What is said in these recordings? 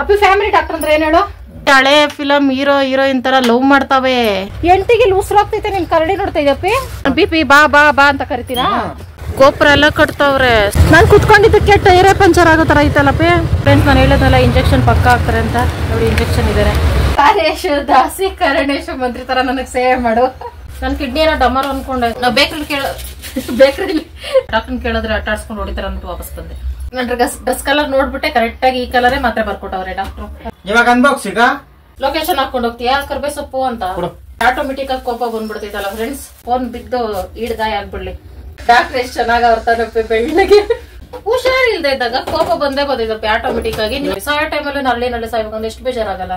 ಅಪ್ಪಿ family doctor ಅಂದ್ರೆ ಏನ್ ಹೇಳು? ಹಳೆ ಫಿಲಮ್ ಹೀರೋಯಿನ್ ತರ ಲವ್ ಮಾಡ್ತಾವೆ. ಎಂಟಿಗೆ ಉಸಿರಾಗ್ತೈತೆ ನಿನ್ ಕರಡಿ ನೋಡ್ತಾ ಇದಪ್ಪಿ. ಬಿಪಿ ಬಾ ಬಾ ಬಾ ಅಂತ ಕರಿತೀರಾ? ಗೋಪುರ ಎಲ್ಲ ಕಟ್ತಾವ್ರೆ. ನಾನ್ ಕುತ್ಕೊಂಡಿದ್ದಕ್ಕೆ ಟೈರೇ ಪಂಚರ್ ಆಗೋ ತರ ಐತಲ್ಲಪ್ಪಿ. ಫ್ರೆಂಡ್ಸ್ ನಾನು ಹೇಳೋದಲ್ಲ, ಇಂಜೆಕ್ಷನ್ ಪಕ್ಕ ಹಾಕ್ತಾರೆ ಅಂತ. ನೋಡಿ ಇಂಜೆಕ್ಷನ್ ಇದಾರೆ. ಕಾರೇಶ್ ದಾಸಿ ಕರಣೇಶ್ ಮಂತ್ರಿ ತರ ನನಗ್ ಸೇವೆ ಮಾಡು. ನನ್ ಕಿಡ್ನಿ ಏನೋ ಡಮರ್ ಅನ್ಕೊಂಡೆ. ನಾವು ಬೇಕ್ರಿ ಡಾಕ್ಟರ್ ಕೇಳಿದ್ರೆ ಆಟಾಡ್ಸ್ಕೊಂಡು ಹೊಡಿತಾರ ಅಂತ ವಾಪಸ್ ಬಂದೆ. ನನ್ ಡ್ರೆಸ್ ಕಲರ್ ನೋಡ್ಬಿಟ್ಟೆ ಕರೆಕ್ಟ್ ಆಗಿ ಈ ಕಲರೇ ಮಾತ್ರ ಬರ್ಕೊಟ್ಟವ್ರೆ ಡಾಕ್ಟ್ರು. ಇವಾಗ ಅನ್ಬಾಕ್ಸ್ ಈಗ ಲೊಕೇಶನ್ ಹಾಕೊಂಡು ಹೋಗ್ತೀಯಾ ಕರ್ಬೇ ಸೊಪ್ಪು ಅಂತ. ಆಟೋಮೆಟಿಕ್ ಆಗಿ ಕೋಪ ಬಂದ್ಬಿಡ್ತೈತಲ್ಲ ಫ್ರೆಂಡ್ಸ್. ಫೋನ್ ಬಿದ್ದು ಈಡ್ಗಾಯ ಆಗ್ಬಿಡ್ಲಿ. ಡಾಕ್ಟರ್ ಎಷ್ಟ್ ಚೆನ್ನಾಗ್ ಅವ್ರತಾನಪ್ಪಿ ಬೆಳ್ಳಗೆ. ಹುಷಾರಿಲ್ದೆ ಇದ್ದಾಗ ಕೋಪ ಬಂದೇ ಬಂದಿದ್ದಪ್ಪಿ ಆಟೋಮೆಟಿಕ್ ಆಗಿ. ಸಾಯೋ ಟೈಮಲ್ಲಿ ನಲ್ಲಿ ಸಾಯ್ಬೇಕಂದ್ರೆ ಎಷ್ಟು ಬೇಜಾರಾಗಲ್ಲ.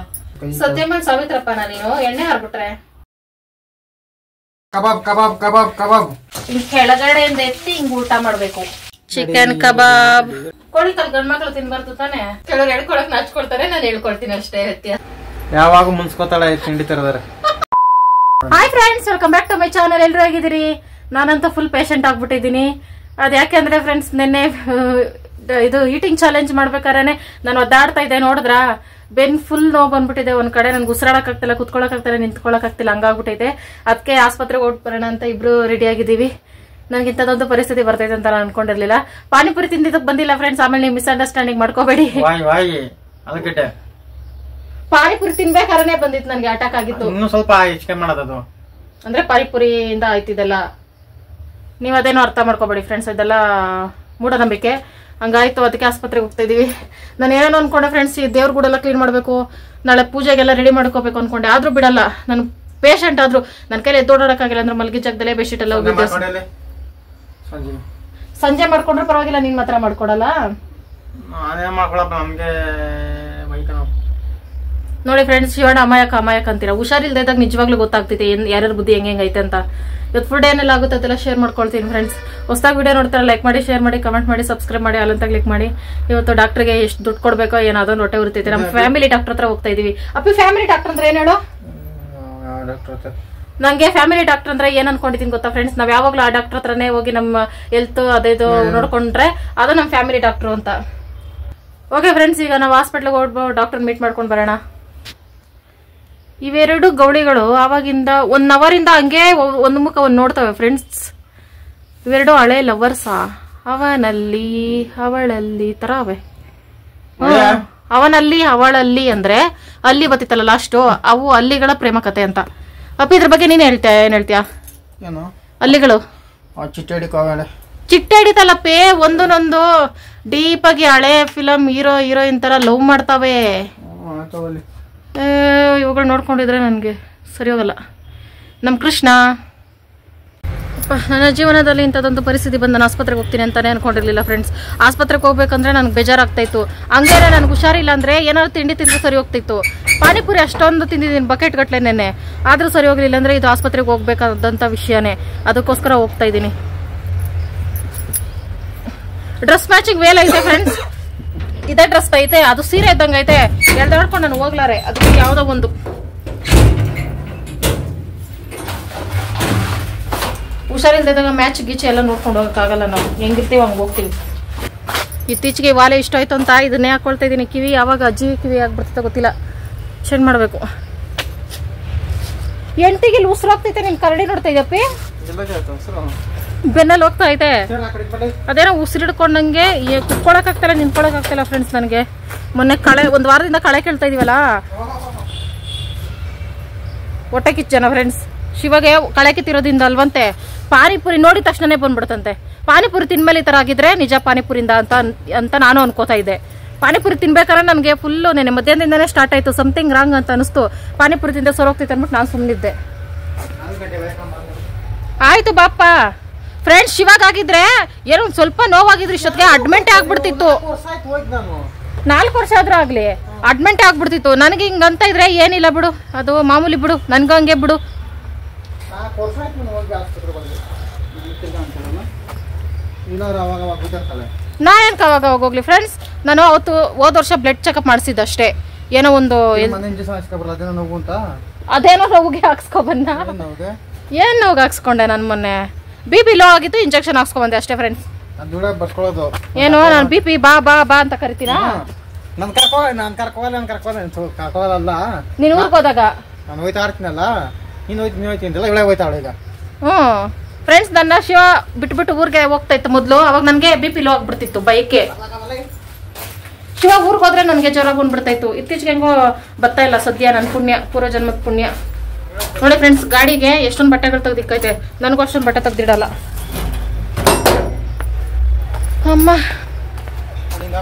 ಸತ್ಯಮಲ್ ಸಾವಿತ್ರಪ್ಪ ನೀನು ಎಣ್ಣೆ ಹಾರ್ಬಿಟ್ರೆ ಕಬಾಬ್ ಕಬಾಬ್ ಕಬಾಬ್ ಕಬಾಬ್ ಹಿಂಗ್ ಕೆಳಗಡೆಯಿಂದ ಎತ್ತಿ ಹಿಂಗ್ ಊಟ ಮಾಡ್ಬೇಕು. ಚಿಕನ್ ಕಬಾಬ್. ಕೋಳಿ ಕಲ್ ಗಂಡ್ಮಕ್ಳು ತಿನ್ಬಾರ್ದು ತಾನೆ. ಕೆಲವ್ರು ಹೇಳ್ಕೊಳಕ್ ನಾಚ್ಕೊಳ್ತಾರೆ, ನಾನು ಹೇಳ್ಕೊಳ್ತೀನಿ ಅಷ್ಟೇ. ವ್ಯತ್ಯಾಸ ಯಾವಾಗ ಮುನ್ಸ್ಕೊತಾಳ ತಿಂಡಿ ತರದಾರೆ. Hi friends, welcome back to my channel. ಎಲ್ರು ಹೇಗಿದ್ದೀರಿ? ನಾನಂತೂ ಫುಲ್ ಪೇಷಂಟ್ ಆಗ್ಬಿಟ್ಟಿದ್ದೀನಿ. ಅದ್ ಯಾಕೆಂದ್ರೆ ಫ್ರೆಂಡ್ಸ್, ನಿನ್ನೆ ಇದು ಈಟಿಂಗ್ ಚಾಲೆಂಜ್ ಮಾಡ್ಬೇಕಾದ್ರೆ ನಾನು ಒದ್ದಾಡ್ತಾ ಇದ್ದೆ. ನೋಡಿದ್ರ ಬೆನ್ ಫುಲ್ ನೋವು ಬಂದ್ಬಿಟ್ಟಿದೆ. ಒಂದ್ ಕಡೆ ನನ್ಗೆ ಉಸಿರಾಡಕ್ ಆಗ್ತಿಲ್ಲ, ಕುತ್ಕೊಳಕ್ ಆಗ್ತಿಲ್ಲ, ನಿಂತ್ಕೊಳಕ್ ಆಗ್ತಿಲ್ಲ, ಹಂಗಾಗ್ಬಿಟ್ಟೈತೆ. ಅದಕ್ಕೆ ಆಸ್ಪತ್ರೆಗೆ ಹೊರಟು ಅಂತ ಇಬ್ರು ರೆಡಿ ಆಗಿದ್ದೀವಿ. ನನ್ಗೆ ಇಂಥದ್ದೊಂದು ಪರಿಸ್ಥಿತಿ ಬರ್ತೈತೆ ಅಂತ ನಾನು ಅನ್ಕೊಂಡಿರ್ಲಿಲ್ಲ. ಪಾನಿಪುರಿ ತಿಂದಿದ್ದಕ್ಕೆ ಬಂದಿಲ್ಲ ಫ್ರೆಂಡ್ಸ್. ಆಮೇಲೆ ನೀವು ಮಿಸ್ಅಂಡರ್ಸ್ಟ್ಯಾಂಡಿಂಗ್ ಮಾಡ್ಕೋಬೇಡಿ. ಪಾನಿಪುರಿ ತಿನ್ಬೇಕಾದ್ರೆ ಬಂದಿತ್ತು ನನ್ಗೆ ಅಟ್ಯಾಕ್ ಆಗಿತ್ತು. ಸ್ವಲ್ಪ ಹೆಚ್ಚಿಗೆ ಮಾಡೋದು ಅಂದ್ರೆ ಪಾನಿಪುರಿಯಿಂದ ಆಯ್ತಿದೆಲ್ಲ. ನೀವ್ ಅದೇನೋ ಅರ್ಥ ಮಾಡ್ಕೋಬೇಡಿ ಫ್ರೆಂಡ್ಸ್, ಇದೆಲ್ಲ ಮೂಢನಂಬಿಕೆ. ಹಂಗಾಯ್ತು, ಅದಕ್ಕೆ ಆಸ್ಪತ್ರೆಗೆ ಹೋಗ್ತಾ ಇದೀವಿ. ನಾನು ಏನೇನೋ ಅನ್ಕೊಂಡೆ ಫ್ರೆಂಡ್ಸ್, ಈ ದೇವ್ರ ಗೂಡೆಲ್ಲ ಕ್ಲೀನ್ ಮಾಡ್ಬೇಕು, ನಾಳೆ ಪೂಜೆಗೆಲ್ಲ ರೆಡಿ ಮಾಡ್ಕೋಬೇಕು ಅನ್ಕೊಂಡೆ. ಆದ್ರೂ ಬಿಡಲ್ಲ. ನಾನು ಪೇಷಂಟ್ ಆದ್ರೂ ನನ್ನ ಕೈಲಿ ಎದ್ದೋಡಕ್ಕಾಗಿಲ್ಲ. ಅಂದ್ರೆ ಮಲ್ಗಿ ಜಾಗದಲ್ಲೇ ಬೆಡ್ಶೀಟ್ ಎಲ್ಲ ಹೋಗಿದ್ದೆ. ಸಂಜೆ ಮಾಡ್ಕೊಂಡ್ರೆ ಪರವಾಗಿಲ್ಲ, ನೀನ್ ಮಾತ್ರ ಮಾಡ್ಕೊಡಲ್ಲ. ನೋಡಿ ಫ್ರೆಂಡ್ಸ್, ಶಿವಣ್ಣ ಅಮಾಯಕ ಅಂತೀರಾ. ಹುಷಾರಿಲ್ದೇ ಇದ್ದಾಗ ನಿಜವಾಗ್ಲೂ ಗೊತ್ತಾಗ್ತೈತೆ ಯಾರ್ಯಾರ ಬುದ್ಧಿ ಹೆಂಗೈತೆ ಅಂತ. ಇವತ್ತು ಫುಡ್ ಏನೆಲ್ಲ ಆಗುತ್ತೆ ಅದೆಲ್ಲ ಶೇರ್ ಮಾಡ್ಕೊಳ್ತೀನಿ ಫ್ರೆಂಡ್ಸ್. ಹೊಸದಾಗಿ ವಿಡಿಯೋ ನೋಡ್ತಾರೆ ಲೈಕ್ ಮಾಡಿ, ಶೇರ್ ಮಾಡಿ, ಕಮೆಂಟ್ ಮಾಡಿ, ಸಬ್ಸ್ಕ್ರೈಬ್ ಮಾಡಿ, ಅಲ್ಲಂತ ಕ್ಲಿಕ್ ಮಾಡಿ. ಇವತ್ತು ಡಾಕ್ಟರ್ಗೆ ಎಷ್ಟು ದುಡ್ಡು ಕೊಡ್ಬೇಕೋ ಏನೋ ಅದೊಂದು ಹೊಟ್ಟೆ ಉರಿತೈತೆ. ನಮ್ಮ ಫ್ಯಾಮಿಲಿ ಡಾಕ್ಟರ್ ಹತ್ರ ಹೋಗ್ತಾ ಇದೀವಿ. ಅಪ್ಪಿ ಫ್ಯಾಮಿಲಿ ಡಾಕ್ಟರ್ ಅಂದ್ರೆ ಏನ್ ಹೇಳು? ನಂಗೆ ಫ್ಯಾಮಿಲಿ ಡಾಕ್ಟರ್ ಅಂದ್ರೆ ಏನ್ ಅನ್ಕೊಂಡಿದ್ದೀನಿ ಗೊತ್ತಾ ಫ್ರೆಂಡ್ಸ್? ನಾವ್ ಯಾವಾಗ್ಲೂ ಆ ಡಾಕ್ಟರ್ ಹತ್ರನೇ ಹೋಗಿ ನಮ್ಮ ಹೆಲ್ತ್ ಅದೇದು ನೋಡ್ಕೊಂಡ್ರೆ ಅದು ನಮ್ ಫ್ಯಾಮಿಲಿ ಡಾಕ್ಟರ್ ಅಂತ. ಓಕೆ ಫ್ರೆಂಡ್ಸ್, ಈಗ ನಾವು ಹಾಸ್ಪಿಟ್ಲಿಗೆ ಹೋಗ್ಬೋದು, ಡಾಕ್ಟರ್ ಮೀಟ್ ಮಾಡ್ಕೊಂಡ್ ಬರೋಣ. ಇವೆರಡು ಗೌಳಿಗಳು ಆವಾಗಿಂದ 1 ಅವರ್ ಇಂದ ಹಂಗೆ ಒಂದು ಮುಖ ಒಂದ್ ನೋಡ್ತವೆ ಫ್ರೆಂಡ್ಸ್. ಇವೆರಡು ಹಳೆ ಲವರ್ಸಾ? ಅವನಲ್ಲಿ ಅವಳಲ್ಲಿ ತರ ಅವೆ. ಅವನಲ್ಲಿ ಅವಳಲ್ಲಿ ಅಂದ್ರೆ ಅಲ್ಲಿ ಬತ್ತಿತ್ತಲ್ಲ ಲಾಸ್ಟು, ಅವು ಅಲ್ಲಿಗಳ ಪ್ರೇಮ ಕಥೆ ಅಂತ. ಅಪ್ಪ ಇದ್ರ ಬಗ್ಗೆ ನೀನ್ ಏನ್ ಹೇಳ್ತೀಯಾ? ಅಲ್ಲಿಗಳು ಚಿಟ್ಟೆ ಹಿಡಿತಲ್ಲಪ್ಪೇ, ಒಂದೊಂದು ಡೀಪ್ ಆಗಿ ಹಳೆ ಫಿಲಮ್ ಹೀರೋಯಿನ್ ತರ ಲವ್ ಮಾಡ್ತಾವೆ. ಇವುಗಳು ನೋಡ್ಕೊಂಡಿದ್ರೆ ನನ್ಗೆ ಸರಿ ಹೋಗಲ್ಲ. ನಮ್ ಕೃಷ್ಣ ನನ್ನ ಜೀವನದಲ್ಲಿ ಇಂಥದ್ದೊಂದು ಪರಿಸ್ಥಿತಿ ಬಂದು ನಾನು ಆಸ್ಪತ್ರೆಗೆ ಹೋಗ್ತೀನಿ ಅಂತಾನೆ ಅನ್ಕೊಂಡಿರ್ಲಿಲ್ಲ ಫ್ರೆಂಡ್ಸ್. ಆಸ್ಪತ್ರೆಗೆ ಹೋಗ್ಬೇಕಂದ್ರೆ ನನ್ಗೆ ಬೇಜಾರಾಗ್ತಾ ಇತ್ತು. ಹಂಗೇನೆ ನನ್ಗೆ ಹುಷಾರಿಲ್ಲ ಅಂದ್ರೆ ಏನಾದ್ರು ತಿಂಡಿ ತಿಂದ್ರೆ ಸರಿ ಹೋಗ್ತಿತ್ತು. ಪಾನಿಪುರಿ ಅಷ್ಟೊಂದು ತಿಂದಿದ್ದೀನಿ ಬಕೆಟ್ ಗಟ್ಲೆ ನೆನ್ನೆ, ಆದ್ರೂ ಸರಿ ಹೋಗ್ಲಿಲ್ಲ. ಅಂದ್ರೆ ಇದು ಆಸ್ಪತ್ರೆಗೆ ಹೋಗ್ಬೇಕಾದಂತ ವಿಷಯನೇ, ಅದಕ್ಕೋಸ್ಕರ ಹೋಗ್ತಾ ಇದ್ದೀನಿ. ಡ್ರೆಸ್ ಮ್ಯಾಚಿಂಗ್ ವೇಲ್ ಐತೆ ಫ್ರೆಂಡ್ಸ್. ಇದೇ ಡ್ರೆಸ್ ಐತೆ, ಅದು ಸೀರೆ ಇದ್ದಂಗ ಐತೆ. ಎಳ್ದಾಡ್ಕೊಂಡು ನಾನು ಹೋಗ್ಲಾರೆ, ಅದಕ್ಕೆ ಯಾವ್ದೋ ಒಂದು ಹುಷಾರಿಲ್ದಾಗ ಮ್ಯಾಚ್ ಗೀಚ್ ಎಲ್ಲ ನೋಡ್ಕೊಂಡು ಹೋಗಕ್ಕಾಗಲ್ಲ. ನಾವು ಹೆಂಗಿರ್ತೀವಿ ಹಂಗೆ ಹೋಗ್ತೀವಿ. ಇತ್ತೀಚೆಗೆ ವಾಲೆ ಇಷ್ಟ ಆಯ್ತು ಅಂತ ಇದನ್ನೇ ಹಾಕೊಳ್ತಾ ಇದೀನಿ. ಕಿವಿ ಯಾವಾಗ ಅಜ್ಜಿ ಕಿವಿ ಆಗ್ಬಿಡ್ತೈತೆ ಗೊತ್ತಿಲ್ಲ, ಚೇಂಜ್ ಮಾಡ್ಬೇಕು. ಎಂಟಿಗೆ ಉಸಿರಾಗ್ತೈತೆ ನಿನ್ ಕರಡಿ ನೋಡ್ತಾ ಇದಪ್ಪಿ. ಬೆನ್ನಲ್ಲಿ ಹೋಗ್ತಾ ಐತೆ. ಅದೇನೋ ಉಸಿರಿಡ್ಕೊಂಡಂಗೆ ಕುತ್ಕೊಳಕ್ ಆಗ್ತಿಲ್ಲ, ನಿಂತ್ಕೊಳಕ್ ಆಗ್ತಿಲ್ಲ ಫ್ರೆಂಡ್ಸ್. ನನಗೆ ಮೊನ್ನೆ ಒಂದ್ ವಾರದಿಂದ ಕಳೆ ಕೇಳ್ತಾ ಇದೀವಲ್ಲ, ಹೊಟ್ಟೆ ಕಿಚ್ಚನ ಫ್ರೆಂಡ್ಸ್. ಶಿವಗೆ ಕಳೆ ಕಿತ್ತಿರೋದ್ರಿಂದ ಅಲ್ವಂತೆ. ಪಾನಿಪುರಿ ನೋಡಿದ ತಕ್ಷಣನೇ ಬಂದ್ಬಿಡ್ತಂತೆ. ಪಾನಿಪುರಿ ತಿನ್ಮೇಲೆ ಈ ತರ ಆಗಿದ್ರೆ ನಿಜ ಪಾನಿಪುರಿಂದ ಅಂತ ನಾನು ಅನ್ಕೋತಾ ಇದ್ದೆ. ಪಾನಿಪುರಿ ತಿನ್ಬೇಕಾದ್ರೆ ನನ್ಗೆ ಫುಲ್ಲು ನೆನೆ ಮಧ್ಯಾಹ್ನದಿಂದಾನೇ ಸ್ಟಾರ್ಟ್ ಆಯ್ತು. ಸಮಥಿಂಗ್ ರಾಂಗ್ ಅಂತ ಅನಿಸ್ತು. ಪಾನಿಪುರಿ ತಿಂದ ಸೊರೋಗ್ತೈತೆ ಅಂದ್ಬಿಟ್ಟು ನಾನು ಸುಮ್ಮನಿದ್ದೆ. ಆಯ್ತು ಬಾಪ ಫ್ರೆಂಡ್ಸ್. ಶಿವಾಗಾಗಿದ್ರೆ ಏನೋ ಸ್ವಲ್ಪ ನೋವಾಗಿದ್ರೆ ಇಷ್ಟೊತ್ತಿಗೆ ಅಡ್ಮಿಂಟ್ ಆಗ್ಬಿಡ್ತಿತ್ತು. 4 ವರ್ಷ ಆದ್ರೂ ಆಗ್ಲಿ ಅಡ್ಮಿಂಟ್ ಆಗ್ಬಿಡ್ತಿತ್ತು. ನನಗೆ ಹಿಂಗಂತ ಇದ್ರೆ ಏನಿಲ್ಲ ಬಿಡು, ಅದು ಮಾಮೂಲಿ ಬಿಡು, ನನ್ಗೂ ಹಂಗೆ ಬಿಡು. ನಾ ಏನ್ ಅವಾಗ ಹೋಗ್ಲಿ ಫ್ರೆಂಡ್ಸ್. ನಾನು ಅವತ್ತು ಹೋದ ವರ್ಷ ಬ್ಲಡ್ ಚೆಕಪ್ ಮಾಡಿಸಿದ್ದೆ ಅಷ್ಟೇ. ಏನೋ ಒಂದು ಅದೇನೋ ನೋವಿಗೆ ಹಾಕ್ಸ್ಕೊಬಂದ. ಏನ್ ನೋವಿಗೆ ಹಾಕ್ಸ್ಕೊಂಡೆ ನಾನು ಮೊನ್ನೆ. BP ಲೋ ಆಗಿತ್ತು, ಇಂಜೆಕ್ಷನ್ ಹಾಕ್ಸ್ಕೊಂಬಂದೆ ಅಷ್ಟೇ ಫ್ರೆಂಡ್ಸ್. ಏನು ನಾನು BP ಬಾ ಬಾ ಬಾ ಅಂತ ಕರಿತೀರಾ? ನಾನ್ ಕರ್ಕೋಲ್ಲ ನೀನ್ ಊರ್ಗ್ ಹೋದಾಗ ನಾನು ಹೋಯ್ತಾ ಇರ್ತೀನಲ್ಲ, ನೀನ್ ಹೋಯ್ತೀನಿ ಇವಳೆ ಹೋಯ್ತಾವಳ ಈಗ. ಫ್ರೆಂಡ್ಸ್, ನನ್ನ ಶಿವ ಬಿಟ್ಬಿಟ್ಟು ಊರ್ಗೆ ಹೋಗ್ತಾ ಇತ್ತು ಮೊದ್ಲು. ಅವಾಗ ನನ್ಗೆ BP ಲೋ ಆಗ್ಬಿಡ್ತಿತ್ತು ಬೈಕೆ. ಶಿವ ಊರ್ಗ್ ಹೋದ್ರೆ ನನ್ಗೆ ಜ್ವರ ಬಂದ್ಬಿಡ್ತಾ ಇತ್ತು. ಇತ್ತೀಚೆಗೆ ಹೆಂಗೋ ಬರ್ತಾ ಇಲ್ಲ ಸದ್ಯ. ನನ್ ಪುಣ್ಯ, ಪೂರ್ವ ಜನ್ಮದ ಪುಣ್ಯ. ನೋಡಿ ಫ್ರೆಂಡ್ಸ್, ಗಾಡಿಗೆ ಎಷ್ಟೊಂದು ಬಟ್ಟೆಗಳು ತೆಗ್ದಿಕ್ಕೈತೆ. ನನಗೂ ಅಷ್ಟೊಂದು ಬಟ್ಟೆ ತೆಗ್ದಿಡಲ್ಲ. ಅಮ್ಮ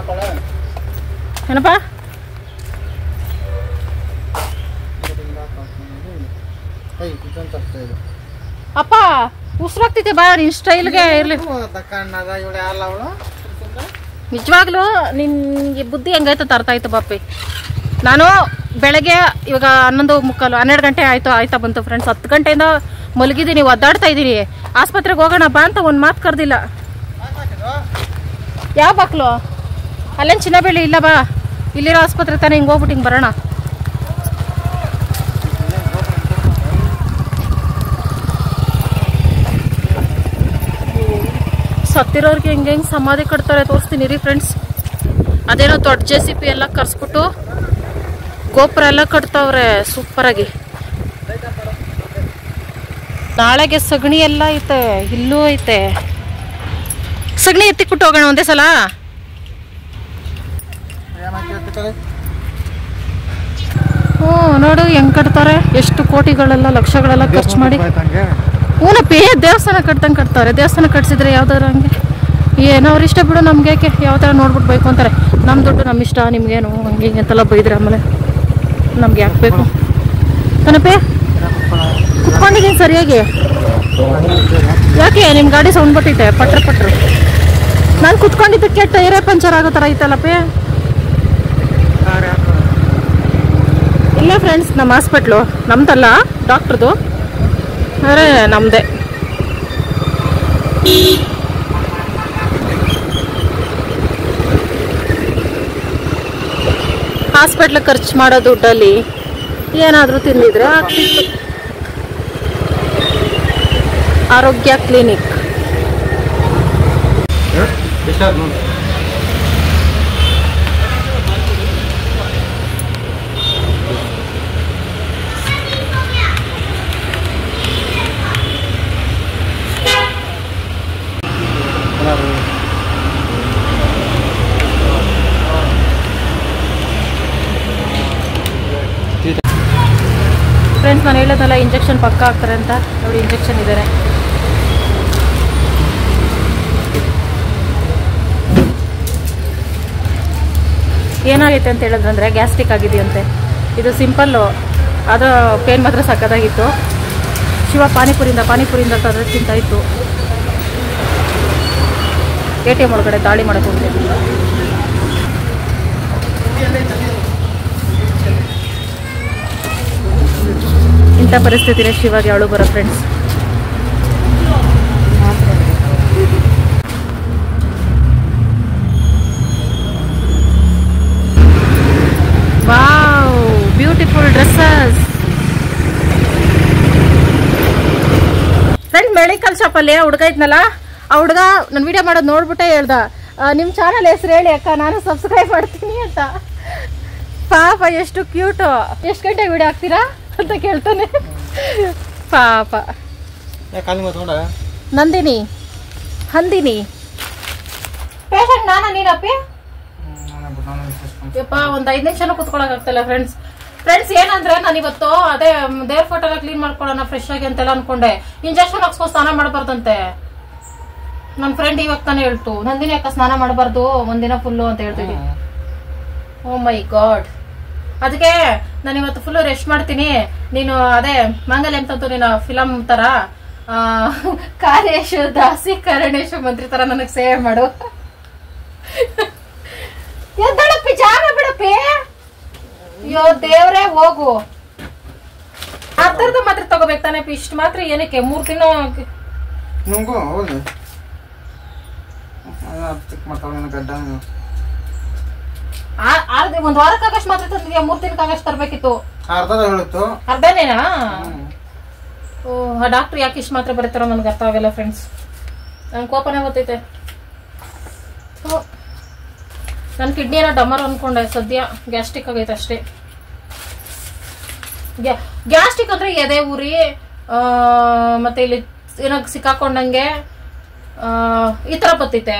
ಏನಪ್ಪ ಅಪ್ಪ ಉಸಿರಾಗ್ತೈತೆ ಬಾ. ನಿನ್ ಸ್ಟೈಲ್ಗೆ ಇರ್ಲಿ. ನಿಜವಾಗ್ಲೂ ನಿನ್ಗೆ ಬುದ್ಧಿ ಹೆಂಗಾಯ್ತು ತರ್ತಾ ಇತ್ತು ಬಾಪಿ. ನಾನು ಬೆಳಗ್ಗೆ ಇವಾಗ 11:45 12 ಗಂಟೆ ಆಯ್ತಾ ಬಂತು ಫ್ರೆಂಡ್ಸ್. 10 ಗಂಟೆಯಿಂದ ಮಲಗಿದ್ದೀನಿ, ಒದ್ದಾಡ್ತಾ ಇದ್ದೀನಿ. ಆಸ್ಪತ್ರೆಗೆ ಹೋಗೋಣ ಬಾ ಅಂತ ಒಂದು ಮಾತು ಕರೆದಿಲ್ಲ. ಯಾವ ಬಾಕ್ಲು? ಅಲ್ಲೇನು ಚಿನ್ನ ಬೆಳ್ಳಿ ಇಲ್ಲ ಬಾ. ಇಲ್ಲಿರೋ ಆಸ್ಪತ್ರೆ ತಾನೇ, ಹಿಂಗೆ ಹೋಗ್ಬಿಟ್ಟು ಹಿಂಗೆ ಬರೋಣ. ಸತ್ತಿರೋರ್ಗೆ ಹೆಂಗೆ ಸಮಾಧಿ ಕಟ್ತಾರೆ ತೋರಿಸ್ತೀನಿ ರೀ ಫ್ರೆಂಡ್ಸ್. ಅದೇನೋ ದೊಡ್ಡ JCB ಎಲ್ಲ ಕರ್ಸ್ಬಿಟ್ಟು ಗೋಪುರ ಎಲ್ಲ ಕಟ್ತಾವ್ರೆ ಸೂಪರಾಗಿ. ನಾಳೆಗೆ ಸಗಣಿ ಎಲ್ಲ ಐತೆ, ಇಲ್ಲೂ ಐತೆ. ಸಗಣಿ ಎತ್ತಿಕ್ಬಿಟ್ಟು ಹೋಗೋಣ ಒಂದೇ ಸಲ. ನೋಡು ಹೆಂಗ್ ಕಟ್ತಾರೆ, ಎಷ್ಟು ಕೋಟಿಗಳೆಲ್ಲ ಲಕ್ಷಗಳೆಲ್ಲ ಖರ್ಚು ಮಾಡಿ. ಹೂನಪ್ಪಿ, ದೇವಸ್ಥಾನ ಕಟ್ತಾರೆ. ದೇವಸ್ಥಾನ ಕಟ್ಸಿದ್ರೆ ಯಾವ್ದಾರು ಹಂಗೆ ಏನೋ ಅವ್ರ ಇಷ್ಟ ಬಿಡು. ನಮ್ಗೆ ಯಾಕೆ ಯಾವ ಥರ ನೋಡ್ಬಿಟ್ಟು ಬೇಕು ಅಂತಾರೆ. ನಮ್ಮ ದುಡ್ಡು ನಮ್ಮ ಇಷ್ಟ, ನಿಮ್ಗೇನು ಹಂಗೆ ಹಿಂಗೆ ಅಂತೆಲ್ಲ ಬೈದ್ರೆ ಆಮೇಲೆ ನಮ್ಗೆ ಯಾಕೆ ಬೇಕು ಏನಪ್ಪಿ? ಕುತ್ಕೊಂಡಿದ್ದೀನಿ ಸರಿಯಾಗಿ. ಯಾಕೆ ನಿಮ್ಮ ಗಾಡಿ ಸೌಂಡ್ ಬರ್ತೈತೆ ಪಟ್ರು. ನಾನು ಕುತ್ಕೊಂಡಿದ್ದಕ್ಕೆ ಟೈರೇ ಪಂಚರ್ ಆಗೋ ಥರ ಐತಲ್ಲಪ್ಪಿ. ಇಲ್ಲ ಫ್ರೆಂಡ್ಸ್, ನಮ್ಮ ಹಾಸ್ಪಿಟ್ಲು ನಮ್ದಲ್ಲ, ಡಾಕ್ಟ್ರದು. ಅರೆ ನಮ್ಮದೇ. ಹಾಸ್ಪಿಟ್ಲ್ ಖರ್ಚು ಮಾಡೋ ದುಡ್ಡಲ್ಲಿ ಏನಾದರೂ ತಿಂದಿದ್ರೆ ಆಗ್ತಿತ್ತು. ಆರೋಗ್ಯ ಕ್ಲಿನಿಕ್. ಫ್ರೆಂಡ್ಸ್, ನಾನು ಹೇಳೋದಲ್ಲ ಇಂಜೆಕ್ಷನ್ ಪಕ್ಕ ಹಾಕ್ತಾರೆ ಅಂತ. ನೋಡಿ ಇಂಜೆಕ್ಷನ್ ಇದ್ದಾರೆ. ಏನಾಗೈತೆ ಅಂತ ಹೇಳಿದ್ರಂದ್ರೆ ಗ್ಯಾಸ್ಟ್ರಿಕ್ ಆಗಿದೆಯಂತೆ. ಇದು ಸಿಂಪಲ್ಲು, ಅದು ಪೇನ್ ಮಾತ್ರ ಸಕ್ಕದಾಗಿತ್ತು. ಶಿವ ಪಾನಿಪುರಿಂದ ತಂದ್ರೆ ತಿಂತಾಯಿತ್ತು. ATM ಒಳಗಡೆ ದಾಳಿ ಮಾಡಕ್ಕೆ ಹೋಗ್ತಿದ್ದಿಲ್ಲ. ಇಂಥ ಪರಿಸ್ಥಿತಿನೇ ಶಿವಾಗಿ ಅವಳು ಬರೋ friends. Wow, beautiful dresses. Friend, medical ಶಾಪಲ್ಲಿ ಹುಡುಗ ಇದ್ನಲ್ಲ, ಆ ಹುಡುಗ ನನ್ನ ವಿಡಿಯೋ ಮಾಡೋದು ನೋಡ್ಬಿಟ್ಟೆ ಹೇಳ್ದ, ನಿಮ್ಮ ಚಾನಲ್ ಹೆಸರು ಹೇಳಿ ಅಕ್ಕ, ನಾನು ಸಬ್ಸ್ಕ್ರೈಬ್ ಮಾಡ್ತೀನಿ ಅಂತ. ಪಾಪ ಎಷ್ಟು ಕ್ಯೂಟು. ಎಷ್ಟು ಗಂಟೆಗೆ ವಿಡಿಯೋ ಹಾಕ್ತೀರಾ ಅಂತ ಕೇಳ್ತಾನೆ ಪಾಪ. ನಂದಿನಿ ಹಂದಿನಿ ಪೇಷಂಟ್ ನಾನಾ ನೀನಪ್ಪಿ? ಯಪ್ಪ, ಒಂದು 5 ನಿಮಿಷನೂ ಕುತ್ಕೊಳಕ್ ಆಗ್ತಿಲ್ಲ ಫ್ರೆಂಡ್ಸ್. ಏನಂದ್ರೆ ನಾನು ಇವತ್ತು ಅದೇ ದೇವ್ರ ಫೋಟೋ ಎಲ್ಲ ಕ್ಲೀನ್ ಮಾಡ್ಕೊಳ್ಳೋಣ ಫ್ರೆಶ್ ಆಗಿ ಅಂತೆಲ್ಲ ಅನ್ಕೊಂಡೆ. ಇಂಜೆಕ್ಷನ್ ಹಾಕ್ಸ್ಕೊಂಡು ಸ್ನಾನ ಮಾಡಬಾರ್ದಂತೆ. ನನ್ನ ಫ್ರೆಂಡ್ ಇವಾಗ ತಾನೇ ಹೇಳ್ತು, ನಂದಿನಿ ಅಕ್ಕ ಸ್ನಾನ ಮಾಡಬಾರ್ದು ಒಂದಿನ ಫುಲ್ಲು ಅಂತ ಹೇಳ್ತಿದ್ವಿ. ಓ ಮೈ ಗಾಡ್. ಅದಕ್ಕೆ ನಾನು ಇವತ್ತು ಫುಲ್ಲು ರೆಸ್ಟ್ ಮಾಡ್ತೀನಿ. ನೀನು ಅದೇ ಮಂಗಲ್ ಎಂತಂತೂ ನೀನು ಫಿಲಮ್ ತರ ಕಾರ್ಯೇಶು ದಾಸಿ ಕರಣೇಶು ಮಂತ್ರಿ ತರ ನನಗೆ ಸೇವೆ ಮಾಡು. ಎದ್ದಳಪ್ಪಿ, ಜಾಗ ಬಿಡಪ್ಪಿ. ಅಯ್ಯೋ ದೇವ್ರೇ, ಹೋಗು. ಅರ್ಧರ್ಧ ಮಾತ್ರ ತಗೋಬೇಕು ತಾನೆ ಇಷ್ಟು ಮಾತ್ರ ಏನಕ್ಕೆ? 3 ದಿನ ಒಂದ್ ವಾರಕ್ಕಾಗಷ್ಟು ಮಾತ್ರ ತಂದಿದ್ಯಾ? 3 ದಿನಕ್ಕಾಗಷ್ಟು ತರ್ಬೇಕಿತ್ತು. ಅರ್ಧನೇನಾ? ಓ, ಆ ಡಾಕ್ಟರ್ ಯಾಕೆ ಇಷ್ಟು ಮಾತ್ರ ಬರೀತಾರೋ ನನ್ಗೆ ಅರ್ಥ ಆಗಲ್ಲ ಫ್ರೆಂಡ್ಸ್. ನನ್ ಕೋಪನೇ ಗೊತ್ತೈತೆ. ನನ್ನ ಕಿಡ್ನಿ ಏನೋ ಡಮರ್ ಅನ್ಕೊಂಡೆ, ಸದ್ಯ ಗ್ಯಾಸ್ಟ್ರಿಕ್ ಆಗೈತೆ ಅಷ್ಟೇ. ಗ್ಯಾಸ್ಟ್ರಿಕ್ ಅಂದ್ರೆ ಎದೆ ಉರಿ, ಮತ್ತೆ ಇಲ್ಲಿ ಏನೋ ಸಿಕ್ಕಾಕೊಂಡಂಗೆ ಈ ತರ ಬತ್ತೈತೆ.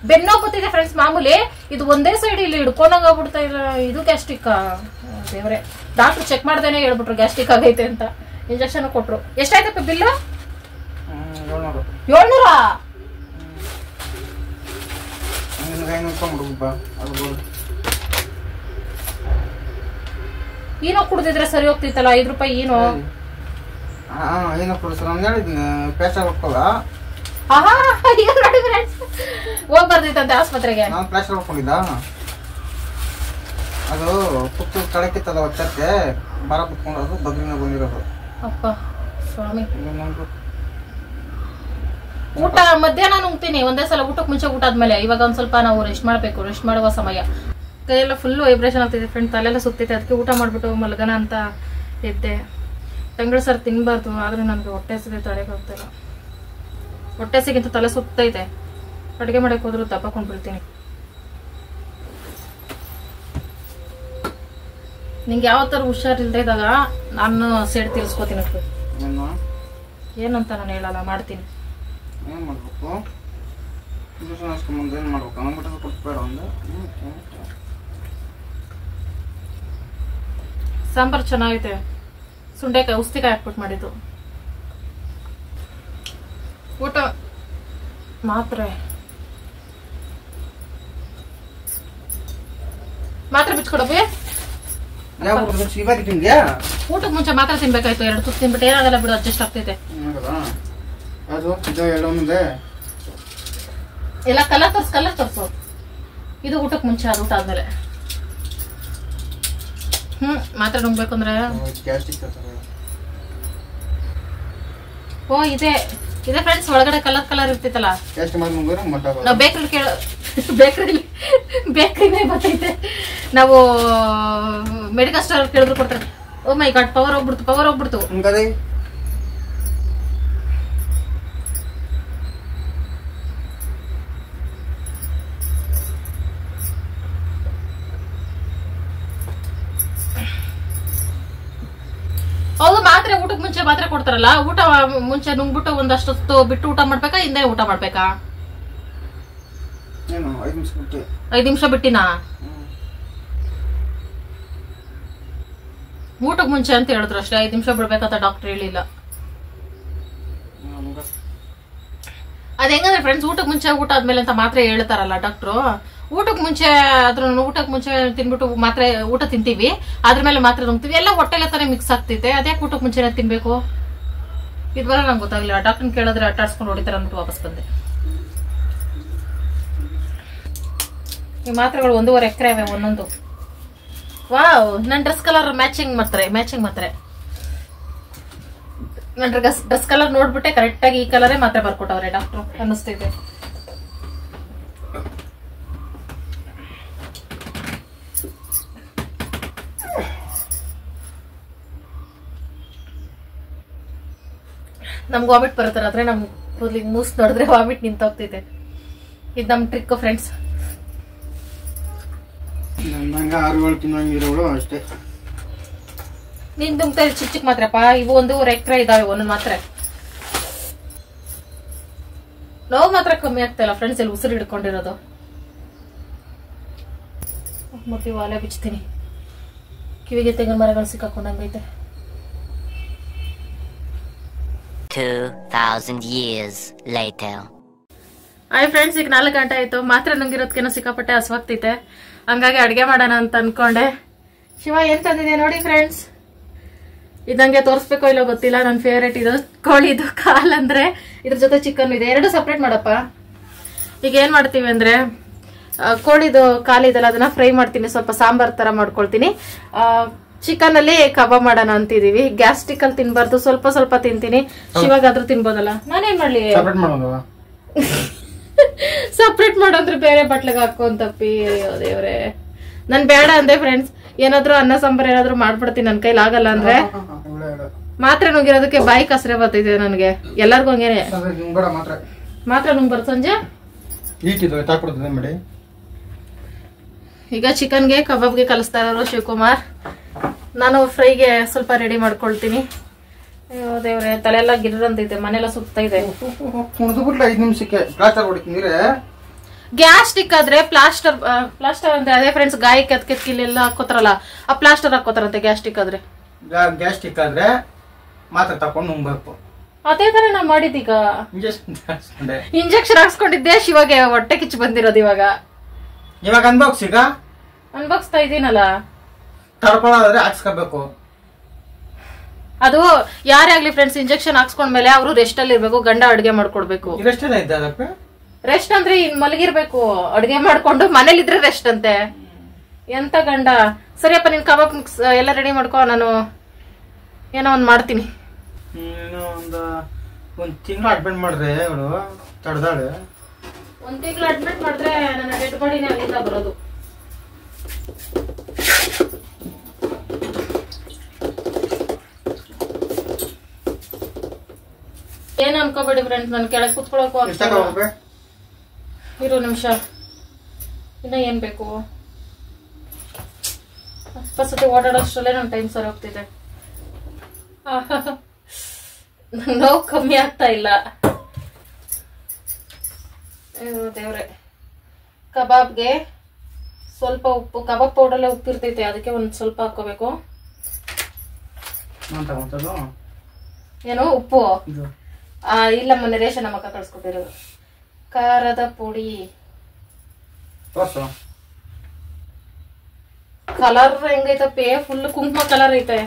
ಬೆನ್ನೋ ಬತ್ತಿದೆ ಫ್ರೆಂಡ್ಸ್ ಮಾಮೂಲಿ, ಇದು ಒಂದೇ ಸೈಡ್ ಇಲ್ಲಿ ಹಿಡ್ಕೊಂಡಂಗ ಆಗ್ಬಿಡ್ತಾ ಇಲ್ಲ. ಇದು ಗ್ಯಾಸ್ಟ್ರಿಕ್ ದೇವ್ರೆ. ಡಾಕ್ಟರ್ ಚೆಕ್ ಮಾಡ್ದೇನೆ ಹೇಳ್ಬಿಟ್ರು ಗ್ಯಾಸ್ಟ್ರಿಕ್ ಆಗೈತೆ ಅಂತ. ಇಂಜೆಕ್ಷನ್ ಕೊಟ್ರು. ಎಷ್ಟಾಯ್ತಪ್ಪ ಬಿಲ್ಲು? 700. ಏನೋ ಕುಡ್ದಿದ್ರೆ ಸರಿ ಹೋಗ್ತಿತ್ತಲ್ಲ, 5 ರೂಪಾಯಿ ಏನೋ. ಹೋಗ್ ಬರ್ದಿತ್ತಂತೆ ಆಸ್ಪತ್ರೆಗೆ. ಅದು ಪುಟ್ಟು ಕಳಕಿತ್ತದ ಒಚ್ಚಕ್ಕೆ ಬರ ಕುತ್ಕೊಂಡದು ಬಗ್ಲಿನ ಬಂದಿರೋದು. ಅಪ್ಪ ಸ್ವಾಮಿ. ಊಟ ಮಧ್ಯಾಹ್ನ ನುಂಗ್ತೀನಿ ಒಂದೇ ಸಲ, ಊಟಕ್ಕೆ ಮುಂಚೆ ಊಟ ಆದ್ಮೇಲೆ. ಇವಾಗ ಒಂದ್ ಸ್ವಲ್ಪ ನಾವು ರೆಸ್ಟ್ ಮಾಡ್ಬೇಕು, ರೆಸ್ಟ್ ಮಾಡುವ ಸಮಯ. ಕೈಯೆಲ್ಲ ಫುಲ್ ವೈಬ್ರೇಷನ್ ಆಗ್ತಿದೆ ಫ್ರೆಂಡ್, ತಲೆಲ್ಲ ಸುತ್ತಿದೆ. ಅದಕ್ಕೆ ಊಟ ಮಾಡ್ಬಿಟ್ಟು ಮಲಗನ ಅಂತ ಎದ್ದೆ. ತಂಗಳು ಸರ್ ತಿನ್ಬಾರ್ದು, ಆದ್ರೆ ನನ್ಗೆ ಹೊಟ್ಟೆ ಹಸಿದೆ, ತಲೆಗೆ ಹೋಗ್ತಿಲ್ಲ. ಹೊಟ್ಟೆ ಹಸಿಗಿಂತ ತಲೆ ಸುತ್ತೈತೆ. ಅಡುಗೆ ಮಾಡಕ್ ಹೋದ್ರು ತಪ್ಪಾಕೊಂಡ್ ಬಿಡ್ತೀನಿ. ನಿಂಗೆ ಯಾವ ತರ ಹುಷಾರಿಲ್ದೆ ಇದ್ದಾಗ ನಾನು ಸೇಡ್ ತೀರ್ಸ್ಕೋತೀನಿ. ಏನಂತ ನಾನು ಹೇಳಲ್ಲ, ಮಾಡ್ತೀನಿ. ಸಾಂಬಾರ್ ಚೆನ್ನಾಗೈತೆ, ಸುಂಡೆಕಾಯಿ ಉಸ್ತಿಕಾಯಿ ಹಾಕ್ಬಿಟ್ಟು ಮಾಡಿದ್ದು. ಊಟ ಮಾತ್ರೆ ಬಿಚ್ಕೊಡಬಿ. ಊಟಕ್ಕೆ ಮುಂಚೆ ಮಾತ್ರ ತಿನ್ಬೇಕಾಯ್ತು, 2 ತುತ್ತು ತಿನ್ಬಿಟ್ಟು ಏನಾಗಲ್ಲ ಬಿಡು, ಅಡ್ಜಸ್ಟ್ ಆಗ್ತೈತೆ. ಎಲ್ಲ ಕಲರ್ ತರ್ಸು. ಇದು ಊಟಕ್ಕೆ ಮುಂಚೆ, ಅದು ಊಟ ಆದ್ಮೇಲೆ. ಮಾತ್ರ ನುಂಗ್ಬೇಕು ಅಂದ್ರೆ ಓ ಇದೆ ಫ್ರೆಂಡ್ಸ್. ಒಳಗಡೆ ಕಲರ್ ಇರ್ತಿತ್ತಲ್ಲ, ನಾವು ಬೇಕ್ರಿನೇ ಬರ್ತೈತೆ. ನಾವು ಮೆಡಿಕಲ್ ಸ್ಟೋರ್ ಕೇಳಿದ್ರು ಕೊಡ್ತಾರೆ. ಓ ಮೈ ಗಾಡ್, ಪವರ್ ಹೋಗ್ಬಿಡ್ತು. ಹೌದು, ಮಾತ್ರೆ ಊಟಕ್ಕೆ ಮುಂಚೆ ಮಾತ್ರೆ ಕೊಡ್ತಾರಲ್ಲ, ಊಟ ಮುಂಚೆ ನುಂಗ್ಬಿಟ್ಟು ಒಂದಷ್ಟು ಬಿಟ್ಟು ಊಟ ಮಾಡ್ಬೇಕಾ, ಹಿಂದೆ ಊಟ ಮಾಡ್ಬೇಕಾ? 5 ನಿಮಿಷ ಬಿಟ್ಟಿನಾ? ಊಟಕ್ಕೆ ಮುಂಚೆ ಅಂತ ಹೇಳಿದ್ರು ಅಷ್ಟೇ, 5 ನಿಮಿಷ ಬಿಡ್ಬೇಕಂತ ಡಾಕ್ಟರ್ ಹೇಳಿಲ್ಲ. ಅದ ಹೆಂಗಂದ್ರೆ ಫ್ರೆಂಡ್ಸ್, ಊಟಕ್ಕೆ ಮುಂಚೆ ಊಟ ಆದ್ಮೇಲೆ ಅಂತ ಮಾತ್ರೆ ಹೇಳ್ತಾರಲ್ಲ ಡಾಕ್ಟ್ರು. ಊಟಕ್ಕೆ ಮುಂಚೆ ಊಟಕ್ಕೆ ಮುಂಚೆ ತಿನ್ಬಿಟ್ಟು ಮಾತ್ರೆ ಊಟ ತಿಂತೀವಿ, ಅದ್ರ ಮೇಲೆ ಮಾತ್ರೆ ನುಂಗ್ತೀವಿ, ಎಲ್ಲ ಹೊಟ್ಟೆಲ್ಲ ತಾನೇ ಮಿಕ್ಸ್ ಆಗ್ತೈತೆ. ಅದೇ ಊಟಕ್ಕೆ ಮುಂಚೆನೆ ತಿನ್ಬೇಕು? ಇದ್ವಲ್ಲ ನಂಗೆ ಗೊತ್ತಾಗ್ಲಿಲ್ಲ. ಡಾಕ್ಟರ್ ಕೇಳಿದ್ರೆ ಅಟ್ಟಾಡ್ಸ್ಕೊಂಡು ಹೊಡಿತಾರೆ ಅಂದ್ಬಿಟ್ಟು ವಾಪಸ್ ಬಂದೆ. ಈ ಮಾತ್ರೆಗಳು 1.5 ಎಕರೆ ಅವೆ ಒಂದೊಂದು. ವಾವ್, ನನ್ನ ಡ್ರೆಸ್ ಕಲರ್ ಮ್ಯಾಚಿಂಗ್ ಮಾತ್ರೆ. ನನ್ನ ಡ್ರೆಸ್ ಕಲರ್ ನೋಡ್ಬಿಟ್ಟೆ ಕರೆಕ್ಟ್ ಆಗಿ ಈ ಕಲರೇ ಮಾತ್ರೆ ಬರ್ಕೊಟ್ಟವ್ರೆ ಡಾಕ್ಟ್ರು ಅನ್ನಿಸ್ತೈತೆ. ನಮ್ಗೆ ವಾಮಿಟ್ ಬರುತ್ತಾರ, ಆದ್ರೆ ನಮ್ ಕೂದಲಿಗೆ ಮೂಸ್ ನೋಡಿದ್ರೆ ವಾಮಿಟ್ ನಿಂತೋಗ್ತೈತೆ. ಇದು ನಮ್ ಟ್ರಿಕ್ ಫ್ರೆಂಡ್ಸ್. ಅಷ್ಟೇ ನೀನ್ ತುಂಬತಾ ಚಿಕ್ಕ ಮಾತ್ರಪ್ಪ. ಇವು 1.5 ಎಕರೆ ಇದಾವೆ ಒಂದೊಂದು ಮಾತ್ರೆ. ನೋವು ಮಾತ್ರ ಕಮ್ಮಿ ಆಗ್ತಾ ಇಲ್ಲ ಫ್ರೆಂಡ್ಸ್, ಇಲ್ಲಿ ಉಸಿರು ಹಿಡ್ಕೊಂಡಿರೋದು. ಮುಟ್ಟಿ ವಾಲೆ ಬಿಚ್ತೀನಿ, ಕಿವಿಗೆ ತೆಂಗಿನ ಮರಗಳು ಸಿಕ್ಕಾಕೊಂಡಂಗೈತೆ. 2000 years later. ಹಾಯ್ ಫ್ರೆಂಡ್ಸ್, ಈಗ 4 ಗಂಟೆ ಆಯ್ತು. ಮಾತ್ರೆ ನುಂಗಿರೋದಕ್ಕೇನೋ ಸಿಕ್ಕಾಪಟ್ಟೆ ಹಸುವಾಗ್ತೈತೆ, ಹಂಗಾಗಿ ಅಡ್ಗೆ ಮಾಡೋಣ ಅಂತ ಅನ್ಕೊಂಡೆ. ಶಿವ ಏನ್ ತಂದಿದೆ ನೋಡಿ ಫ್ರೆಂಡ್ಸ್. ಇದಂಗೆ ತೋರಿಸ್ಬೇಕೋ ಇಲ್ಲೋ ಗೊತ್ತಿಲ್ಲ, ನನ್ನ ಫೇವ್ರೇಟ್ ಇದು ಕೋಳಿದು ಕಾಲ್. ಅಂದ್ರೆ ಇದ್ರ ಜೊತೆ ಚಿಕನ್ ಇದೆ, 2 ಸಪ್ರೇಟ್ ಮಾಡಪ್ಪ. ಈಗ ಏನ್ ಮಾಡ್ತೀವಿ ಅಂದ್ರೆ, ಕೋಳಿದು ಕಾಲಿದಲ್ಲ ಅದನ್ನ ಫ್ರೈ ಮಾಡ್ತೀನಿ, ಸ್ವಲ್ಪ ಸಾಂಬಾರ್ ತರ ಮಾಡ್ಕೊಳ್ತೀನಿ. ಚಿಕನ್ ಅಲ್ಲಿ ಕಬಾಬ್ ಮಾಡೋಣ ಅಂತಿದೀವಿ. ಗ್ಯಾಸ್ಟ್ರಿಕ್ ಅಲ್ಲಿ ತಿನ್ಬಾರ್ದು, ಸ್ವಲ್ಪ ಸ್ವಲ್ಪ ತಿಂತೀನಿ. ಶಿವಾಗಾದ್ರೂ ತಿನ್ಬೋದಲ್ಲ, ನಾನೇನ್ ಮಾಡ್ಲಿ? ಸಪ್ರೇಟ್ ಮಾಡೋದ್ರೆ ಬೇರೆ ಬಟ್ಲಿಗೆ ಹಾಕೋಂತಪ್ಪಿ. ಅಯ್ಯೋ ದೇವ್ರೆ, ನನ್ ಬೇಡ ಅಂದೆ ಫ್ರೆಂಡ್ಸ್. ಏನಾದ್ರು ಅನ್ನ ಸಾಂಬಾರ್ ಏನಾದ್ರು ಮಾಡ್ಬಿಡ್ತೀನಿ, ನನ್ ಕೈಲಿ ಆಗಲ್ಲ ಅಂದ್ರೆ. ಮಾತ್ರೆ ನುಂಗಿರೋದಕ್ಕೆ ಬಾಯಿ ಕಸರೆ ಬರ್ತಿದೆ ನನ್ಗೆ. ಎಲ್ಲರಿಗೂ ಹಂಗೇನೆ ಮಾತ್ರೆ ನುಂಗ್ಬಾರ್ದು ಸಂಜೆ. ಈಗ ಚಿಕನ್ಗೆ ಕಬಾಬ್ಗೆ ಕಲಿಸ್ತಾ ಇರೋರು ಶಿವಕುಮಾರ್. ನಾನು ಫ್ರೈಗೆ ಸ್ವಲ್ಪ ರೆಡಿ ಮಾಡ್ಕೊಳ್ತೀನಿ. ಅಯ್ಯೋ ದೇವ್ರೆ, ತಲೆಯೆಲ್ಲ ಗಿರ್ರಂತೈತೆ, ಮನೆಲ್ಲ ಸುತ್ತಾ ಇದೆ. ಕುಣಿದು ಬಿಡ್ಲ 5 ನಿಮಿಷಕ್ಕೆ ಪ್ಲಾಸ್ಟರ್ ಹೊಡಿತೀನಿ. ಗ್ಯಾಸ್ಟಿಕ್ ಆದ್ರೆ ಪ್ಲಾಸ್ಟರ್ ಅಂತ ಅದೇ ಫ್ರೆಂಡ್ಸ್, ಗಾಯಕ್ಕೆ ಅದಕ್ಕೆಲ್ಲ ಹಾಕೋತಾರಲ್ಲ, ಆ ಪ್ಲಾಸ್ಟರ್ ಹಾಕೋತಾರಂತೆ ಗ್ಯಾಸ್ಟಿಕ್ ಆದ್ರೆ. ಗ್ಯಾಸ್ಟಿಕ್ ಆದ್ರೆ ಮಾತ್ರ ತಕೊಂಡು ನುಂಗ್ಬೇಕು. ಅದೇ ತರ ನಾ ಮಾಡಿದೀಗ. ಇಂಜೆಕ್ಷನ್ ಹಾಕ್ಸ್ಕೊಂಡಿದ್ದೆ, ಶಿವಾಗೆ ಹೊಟ್ಟೆ ಕಿಚ್ಚು ಬಂದಿರೋದು ಇವಾಗ. ಇವಾಗ ಅನ್ಬಾಕ್ಸ್ತಾ ಇದೀನಲ್ಲ. ತಡ್ಕೊಳ್ಳೋದಾದ್ರೆ ಹಾಕ್ಸ್ಕೋಬೇಕು. ಅದು ಯಾರೇ ಆಗ್ಲಿ ಫ್ರೆಂಡ್ಸ್, ಇಂಜೆಕ್ಷನ್ ಹಾಕ್ಸ್ಕೊಂಡ್ಮೇಲೆ ಅವರು ರೆಸ್ಟ್ ಅಲ್ಲಿ ಇರ್ಬೇಕು, ಗಂಡ ಅಡ್ಗೆ ಮಾಡ್ಕೊಡ್ಬೇಕು. ರೆಸ್ಟ್ ಅಂದ್ರೆ ಮಲಗಿರ್ಬೇಕು, ಅಡ್ಗೆ ಮಾಡ್ಕೊಂಡು. ಮನೇಲಿದ್ರೆ ರೆಸ್ಟ್ ಅಂತೆ, ಎಂತ ಗಂಡ. ಸರಿಯಪ್ಪ, ನಿನ್ ಕಬಾಬ್ ಎಲ್ಲ ರೆಡಿ ಮಾಡ್ಕೋ, ನಾನು ಏನೋ ಒಂದ್ ಮಾಡ್ತೀನಿ. ಒಂದ್ ತಿಂಗಳು ಅಡ್ಮಿಟ್ ಮಾಡ್ರೆ ಅವಳು ತಡ್ದಾಳೆ. ಒಂದ್ ತಿಂಗಳು ಅಡ್ಮಿಟ್ ಮಾಡಿದ್ರೆ ನನ್ನ ಡೆಡ್ ಬಾಡಿನೇ ಅಲ್ಲಿಂದ ಬರೋದು. ಏನ್ ಅನ್ಕೋಬೇಡಿ ಫ್ರೆಂಡ್ಸ್, ನನ್ ಕೆಳಗ್ ಕುತ್ಕೊಳಕು ಇರೋ ನಿಮಿಷ. ಇನ್ನ ಏನ್ ಬೇಕು? ಸತಿ ಓಡಾಡೋಷ್ಟ್ರಲ್ಲೇ ನನ್ ಟೈಮ್ ಸರಿ ಹೋಗ್ತಿದೆ. ನೋವು ಕಮ್ಮಿ ಆಗ್ತಾ ಇಲ್ಲ. ದೇವ್ರೆ, ಕಬಾಬ್ಗೆ ಸ್ವಲ್ಪ ಉಪ್ಪು, ಕಬಾಬ್ ಪೌಡರ್ಲೆ ಉಪ್ಪಿರ್ತೈತೆ, ಅದಕ್ಕೆ ಒಂದ್ ಸ್ವಲ್ಪ ಹಾಕೋಬೇಕು. ಏನು ಉಪ್ಪು? ಇಲ್ಲ, ಮೊನ್ನೆ ರೇಷನ್ ಅಮ್ಮಕ್ಕ ಕಳ್ಸ್ಕೊಟ್ಟಿರೋದು. ಖಾರದ ಪುಡಿ, ಕಲರ್ ಹೆಂಗೈತಪ್ಪೆ, ಫುಲ್ ಕುಂಕುಮ ಕಲರ್ ಐತೆ,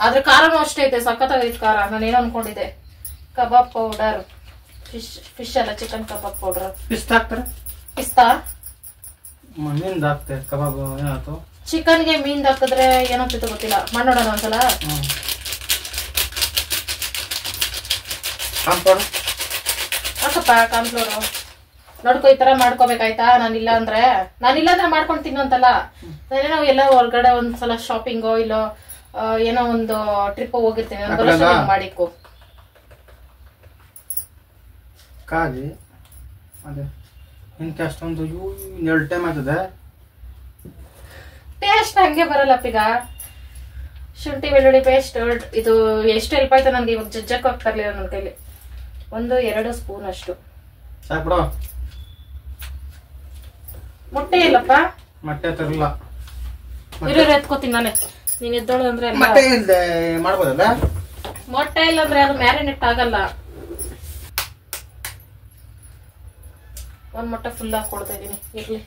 ಆದ್ರೆ ಖಾರನೂ ಅಷ್ಟೇ ಐತೆ, ಸಖತ್ತಾಗೈತೆ ಖಾರ. ನಾನೇನು ಅನ್ಕೊಂಡಿದ್ದೆ. ಕಬಾಬ್ ಪೌಡರ್, ಫಿಶ್ ಅಲ್ಲ, ಚಿಕನ್ ಕಬಾಬ್ ಪೌಡರ್. ಪಿಸ್ತಾ ಮೀನ್ ಹಾಕ್ತೆ ಕಬಾಬ್. ಏನಾಯ್ತು? ಚಿಕನ್ಗೆ ಮೀನ್ ಹಾಕಿದ್ರೆ ಏನಾಗ್ತಿತ್ತು ಗೊತ್ತಿಲ್ಲ, ಮಾಡೋಣ ಒಂದ್ಸಲ. ಹಾಕಪ್ಪ ಕಾನ್ಫ್ಲೋರು. ನೋಡ್ಕೊ, ಈ ತರ ಮಾಡ್ಕೋಬೇಕಾಯ್ತಾ. ನಾನಿಲ್ಲ ಅಂದ್ರೆ ಮಾಡ್ಕೊಂಡು ತಿನ್ನೋಂತಲ್ಲ. ನಾನೇನೋ ಎಲ್ಲ ಹೊರಗಡೆ ಒಂದ್ಸಲ ಶಾಪಿಂಗೋ ಇಲ್ಲೋ ಏನೋ ಒಂದು ಟ್ರಿಪ್ ಹೋಗಿರ್ತೀನಿ, ಮಾಡಿಕೊ. ಕಾಲಿ ಅದೇ ಇಂತ ಅಷ್ಟೊಂದು 2 ಟೈಮ್ ಆಗ್ತದೆ. ಟೇಸ್ಟ್ ಹಂಗೆ ಬರಲ್ಲಪ್ಪೀಗ. ಶುಂಠಿ ಬೆಳ್ಳುಳ್ಳಿ ಪೇಸ್ಟ್ ಇದು ಎಷ್ಟು ಹೆಲ್ಪ್ ಆಯ್ತು ನನ್ಗೆ. ಇವಾಗ ಜಜ್ಜಕ್ಕೂ ಆಗ್ತಾ ಇರ್ಲಿಲ್ಲ ನನ್ನ ಕೈಲಿ. 1-2 ಸ್ಪೂನ್ ಅಷ್ಟು ಸಾಕ್ಬಿಡು. ಮೊಟ್ಟೆ ಇಲ್ಲಪ್ಪ, ಮೊಟ್ಟೆ ತರಲ್ಲ. ಎತ್ಕೋತೀನಿ ನಾನೇ. ನೀನ್ ಎದ್ದೋಳು ಅಂದ್ರೆ ಮೊಟ್ಟೆ ಇಲ್ದೆ ಮಾಡ್ಬೋದಲ್ಲ. ಮೊಟ್ಟೆ ಇಲ್ಲ ಅಂದ್ರೆ ಅದು ಮ್ಯಾರಿನೇಟ್ ಆಗಲ್ಲ. 1 ಮೊಟ್ಟೆ ಫುಲ್ ಹಾಕಿ ಕೊಡ್ತಾ ಇದೀನಿ. ಇರ್ಲಿ.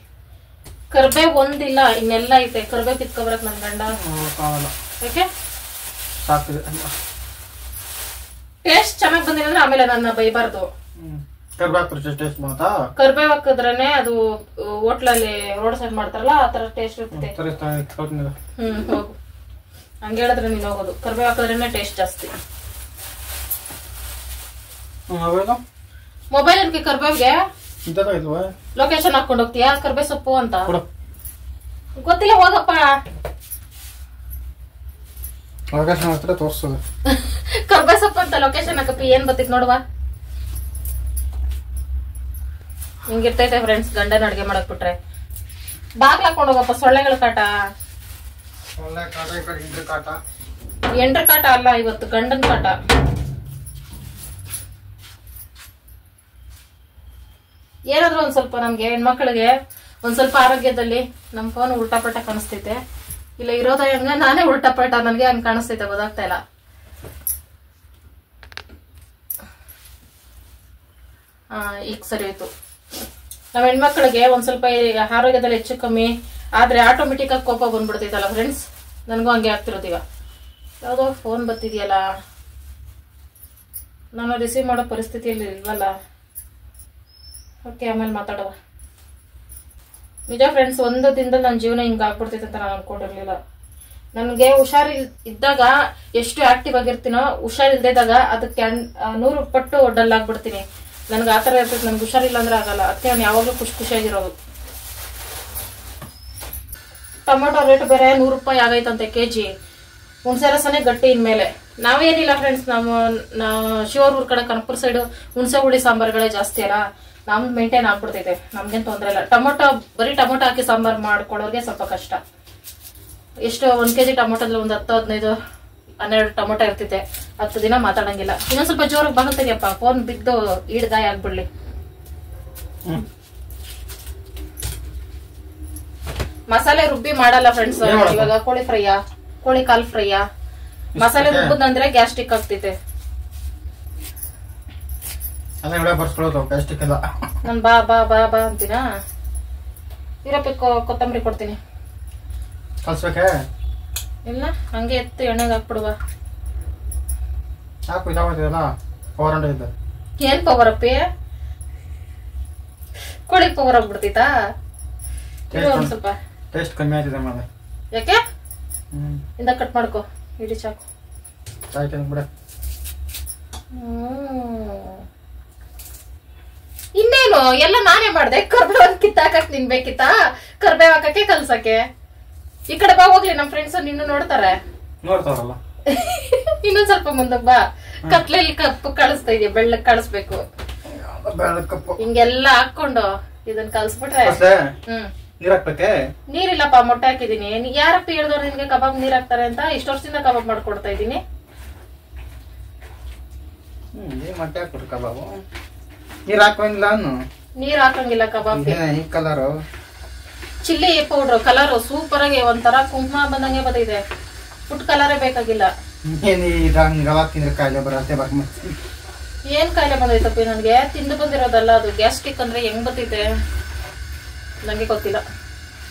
ಕರ್ಬೇವ್ ಒಂದಿಲ್ಲ, ಇನ್ನೆಲ್ಲ ಐತೆ. ಕರ್ಬೇವ್ ಕಿತ್ಕೊಬರಕ್ ನನ್ ಗಂಡ. ಯಾಕೆ? ಟೇಸ್ಟ್ ಚೆನ್ನಾಗ್ ಬಂದಿಲ್ಲ ಆಮೇಲೆ ನನ್ನ ಬೈಬಾರ್ದು. ಕರ್ಬೇವ್ ಹಾಕಿದ್ರೇನೆ ಅದು ಹೋಟ್ಲಲ್ಲಿ ರೋಡ್ ಸೈಡ್ ಮಾಡ್ತಾರಲ್ಲ, ಆ ತರ ಟೇಸ್ಟ್ ಇರುತ್ತೆ. ಹೋಗು, ಹಂಗ ಹೇಳಿದ್ರೆ ನೀನ್ ಹೋಗೋದು. ಕರ್ಬೇವ್ ಹಾಕಿದ್ರೇನೆ ಟೇಸ್ಟ್ ಜಾಸ್ತಿ. ಮೊಬೈಲ್ ಅನ್ಕೆ ಕರ್ಬೇವ್ಗೆ ಲೊಕೇಶನ್ ಹಾಕೊಂಡ್ ಹೋಗ್ತೀಯಾ? ಕರ್ಬೇವ್ ಸೊಪ್ಪು ಅಂತ ಗೊತ್ತಿಲ್ಲ, ಹೋಗಪ್ಪ. ಕರ್ಬೇವ್ ಸೊಪ್ಪು ಅಂತ ಲೊಕೇಶನ್ ಹಾಕಪ್ಪಿ. ಏನ್ ಬತ್ತಿತ್ ನೋಡುವ. ಹಿಂಗಿರ್ತೈತೆ ಫ್ರೆಂಡ್ಸ್ ಗಂಡನ ಅಡ್ಗೆ ಮಾಡಕ್ ಬಿಟ್ರೆ. ಬಾಗ್ಲ ಹಾಕೊಂಡ್ ಹೋಗಪ್ಪ. ಸೊಳ್ಳೆಗಳ ಕಾಟ. ಎಂಡ್ರ ಕಾಟ ಅಲ್ಲ, ಇವತ್ತು ಗಂಡನ ಕಾಟ. ಏನಾದ್ರು ಒಂದ್ ಸ್ವಲ್ಪ ನಮ್ಗೆ ಹೆಣ್ಮಕ್ಳಿಗೆ ಒಂದ್ ಸ್ವಲ್ಪ ಆರೋಗ್ಯದಲ್ಲಿ ನಮ್ ಫೋನ್ ಉಲ್ಟಾ ಪಲ್ಟಾ ಕಾಣಿಸ್ತೈತೆ. ಇಲ್ಲ ಇರೋದ ಹೆಂಗ, ನಾನೇ ಉಲ್ಟಾ ಪಲ್ಟಾ, ನನ್ಗೆ ಹಂಗ ಕಾಣಿಸ್ತೈತೆ, ಗೊತ್ತಾಗ್ತಾ ಇಲ್ಲ. ಈಗ ಸರಿ ಹೋಯ್ತು. ನಾವ್ ಹೆಣ್ಮಕ್ಳಿಗೆ ಒಂದ್ ಸ್ವಲ್ಪ ಆರೋಗ್ಯದಲ್ಲಿ ಹೆಚ್ಚು ಕಮ್ಮಿ ಆದ್ರೆ ಆಟೋಮೆಟಿಕ್ ಆಗಿ ಕೋಪ ಬಂದ್ಬಿಡ್ತೈತಲ್ಲ ಫ್ರೆಂಡ್ಸ್. ನನ್ಗೂ ಹಂಗೆ ಆಗ್ತಿರೋದು. ಈಗ ಯಾವ್ದೋ ಫೋನ್ ಬರ್ತಿದ್ಯಲ್ಲ, ನಾನು ರಿಸೀವ್ ಮಾಡೋ ಪರಿಸ್ಥಿತಿಯಲ್ಲಿ ಇಲ್ವಲ್ಲ. ಓಕೆ, ಆಮೇಲೆ ಮಾತಾಡುವ. ನಿಜ ಫ್ರೆಂಡ್ಸ್, ಒಂದು ದಿನದಲ್ಲಿ ನನ್ನ ಜೀವನ ಹಿಂಗ ಆಗ್ಬಿಡ್ತೈತೆ ಅಂತ ನಾನು ಅನ್ಕೊಂಡಿರ್ಲಿಲ್ಲ. ನನ್ಗೆ ಇದ್ದಾಗ ಎಷ್ಟು ಆಕ್ಟಿವ್ ಆಗಿರ್ತೀನೋ, ಹುಷಾರಿಲ್ದಾಗ ಅದಕ್ಕೆ 100 ಪಟ್ಟು ಡಲ್ ಆಗ್ಬಿಡ್ತೀನಿ. ನನ್ಗೆ ಆತರ ಇರ್ತೈತೆ. ನನ್ಗೆ ಹುಷಾರಿಲ್ಲ ಅಂದ್ರೆ ಆಗಲ್ಲ. ಅದಕ್ಕೆ ನಾನು ಯಾವಾಗ್ಲೂ ಖುಷಿಯಾಗಿರೋದು. ಟೊಮೆಟೊ ರೇಟ್ ಬೇರೆ 100 ರೂಪಾಯಿ ಆಗೈತಂತೆ ಕೆಜಿ. ಹುಣಸೆ ರಸನೇ ಗಟ್ಟಿ ಇನ್ಮೇಲೆ. ನಾವೇನಿಲ್ಲ ಫ್ರೆಂಡ್ಸ್, ನಾವು ಶಿವೂರ್ ಕಡೆ ಕನಕಪುರ ಸೈಡ್ ಹುಣಸೆ ಹುಳಿ ಸಾಂಬಾರ್ಗಳೇ ಜಾಸ್ತಿ ಅಲ್ಲ. ನಮ್ದು ಮೇಂಟೈನ್ ಆಗ್ಬಿಡ್ತೈತೆ, ನಮ್ಗೇನ್ ತೊಂದ್ರೆ ಇಲ್ಲ. ಟೊಮೊಟೊ ಬರೀ ಟೊಮೊಟೊ ಹಾಕಿ ಸಾಂಬಾರ್ ಮಾಡ್ಕೊಳ್ಳೋರ್ಗೆ ಸ್ವಲ್ಪ ಕಷ್ಟ. ಎಷ್ಟು 1 kg ಟೊಮೊಟೊದಲ್ಲಿ ಒಂದು 10-12 ಟೊಮೊಟೊ ಇರ್ತೈತೆ. 10 ದಿನ ಮಾತಾಡಂಗಿಲ್ಲ. ಇನ್ನೊಂದ್ ಸ್ವಲ್ಪ ಜೋರಾಗಿ ಬಾಗುತ್ತೇಯಪ್ಪ, ಫೋನ್ ಬಿದ್ದು ಈಡ್ಗಾಯ ಆಗ್ಬಿಡ್ಲಿ. ಮಸಾಲೆ ರುಬ್ಬಿ ಮಾಡಲ್ಲ ಫ್ರೆಂಡ್ಸ್. ಇವಾಗ ಕೋಳಿ ಫ್ರೈಯ, ಕೋಳಿ ಕಾಲ್ ಫ್ರೈಯ ಮಸಾಲೆ ರುಬ್ಬದಂದ್ರೆ ಗ್ಯಾಸ್ಟ್ರಿಕ್ ಆಗ್ತೈತೆ. ನನ್ ಬಾ ಬಾ ಬಾ ಬಾ ಅಂತೀನಾ. ಇರಪ್ಪ ಕೊತ್ತಂಬರಿ ಕೊಡ್ತೀನಿ. ಇಲ್ಲ ಹಂಗೆ ಎತ್ತು ಎಣ್ಣೆಗೆ ಹಾಕ್ಬಿಡುವ. ಏನ್ ಪವರ್ ಅಪ್ಪಿ, ಕೋಳಿ ಪವರ್ ಆಗ್ಬಿಡ್ತೈತಾ? ಒಂದ್ ಸ್ವಲ್ಪ ಟೇಸ್ಟ್ ಕಮ್ಮಿ ಆಯ್ತದೆ ಮಾಡ. ಯಾಕೆ ಇಂದ ಕಟ್ ಮಾಡ್ಕೋ ಇಡಿ ಚಾಕು. ಇನ್ನೇನು ಎಲ್ಲ ನಾನೇ ಮಾಡ್ದೆ. ಕರ್ಬೇವ್ ಕಿತ್ತಾಕಕ್ ನಿನ್ ಬೇಕಿತ್ತಾ? ಕರ್ಬೇವ್ ಹಾಕಕ್ಕೆ ಕಲ್ಸಕ್ಕೆ. ಈ ಕಡೆ ಬಾ ಹೋಗ್ಲಿ, ನಮ್ ಫ್ರೆಂಡ್ಸ್ ನಿನ್ನ ನೋಡ್ತಾರೆ. ನೋಡ್ತಾರಲ್ಲ. ಇನ್ನೊಂದ್ ಸ್ವಲ್ಪ ಮುಂದಕ್ಕೆ ಬಾ. ಕತ್ಲೆಯಲ್ಲಿ ಕಪ್ಪು ಕಳಿಸ್ತಾ ಇದೆಯಾ, ಬೆಳ್ಳಕ್ ಕಳಿಸ್ಬೇಕು. ಹಿಂಗೆಲ್ಲ ಹಾಕೊಂಡು ಇದನ್ನ ಕಲ್ಸ್ಬಿಟ್ರೆ ನೀರ್ ಹಾಕ್ಬೇಕೆ? ನೀರಿಲ್ಲಪ್ಪ, ಮೊಟ್ಟೆ ಹಾಕಿದೀನಿ. ಯಾರಪ್ಪ ಹೇಳಿದವ್ರು ನಿನ್ಗೆ ಕಬಾಬ್ ನೀರ್ ಹಾಕ್ತಾರೆ ಅಂತ? ಇಷ್ಟ ವರ್ಷದಿಂದ ಕಬಾಬ್ ಮಾಡ್ಕೊಡ್ತಾ ಇದೀನಿ. ಮೊಟ್ಟೆ ಹಾಕ್ಬಿಟ್ರು ಕಬಾಬು. ನೀರ್ ಹಾಕಂಗಿಲ್ಲ ಅನ್ನು. ನೀರ್ ಹಾಕಂಗಿಲ್ಲ ಕಬಾಬ್. ಈ colour chilli powder colour super ಆಗಿ ಒಂಥರ ಕುಂಕುಮ ಬಂದಂಗೆ ಬಂದಿದೆ. ಫುಡ್ ಕಲರೇ ಬೇಕಾಗಿಲ್ಲ. ಕಾಯಿಲೆ ಬರತ್ತೆ. ಏನ್ ಕಾಯಿಲೆ ಬಂದೈತಪ್ಪಿ ನನ್ಗೆ? ತಿಂದು ಬಂದಿರೋದಲ್ಲ ಅದು. ಗ್ಯಾಸ್ಟ್ರಿಕ್ ಅಂದ್ರೆ ಹೆಂಗ್ ಬರ್ತೈತೆ ನಂಗೆ ಗೊತ್ತಿಲ್ಲ.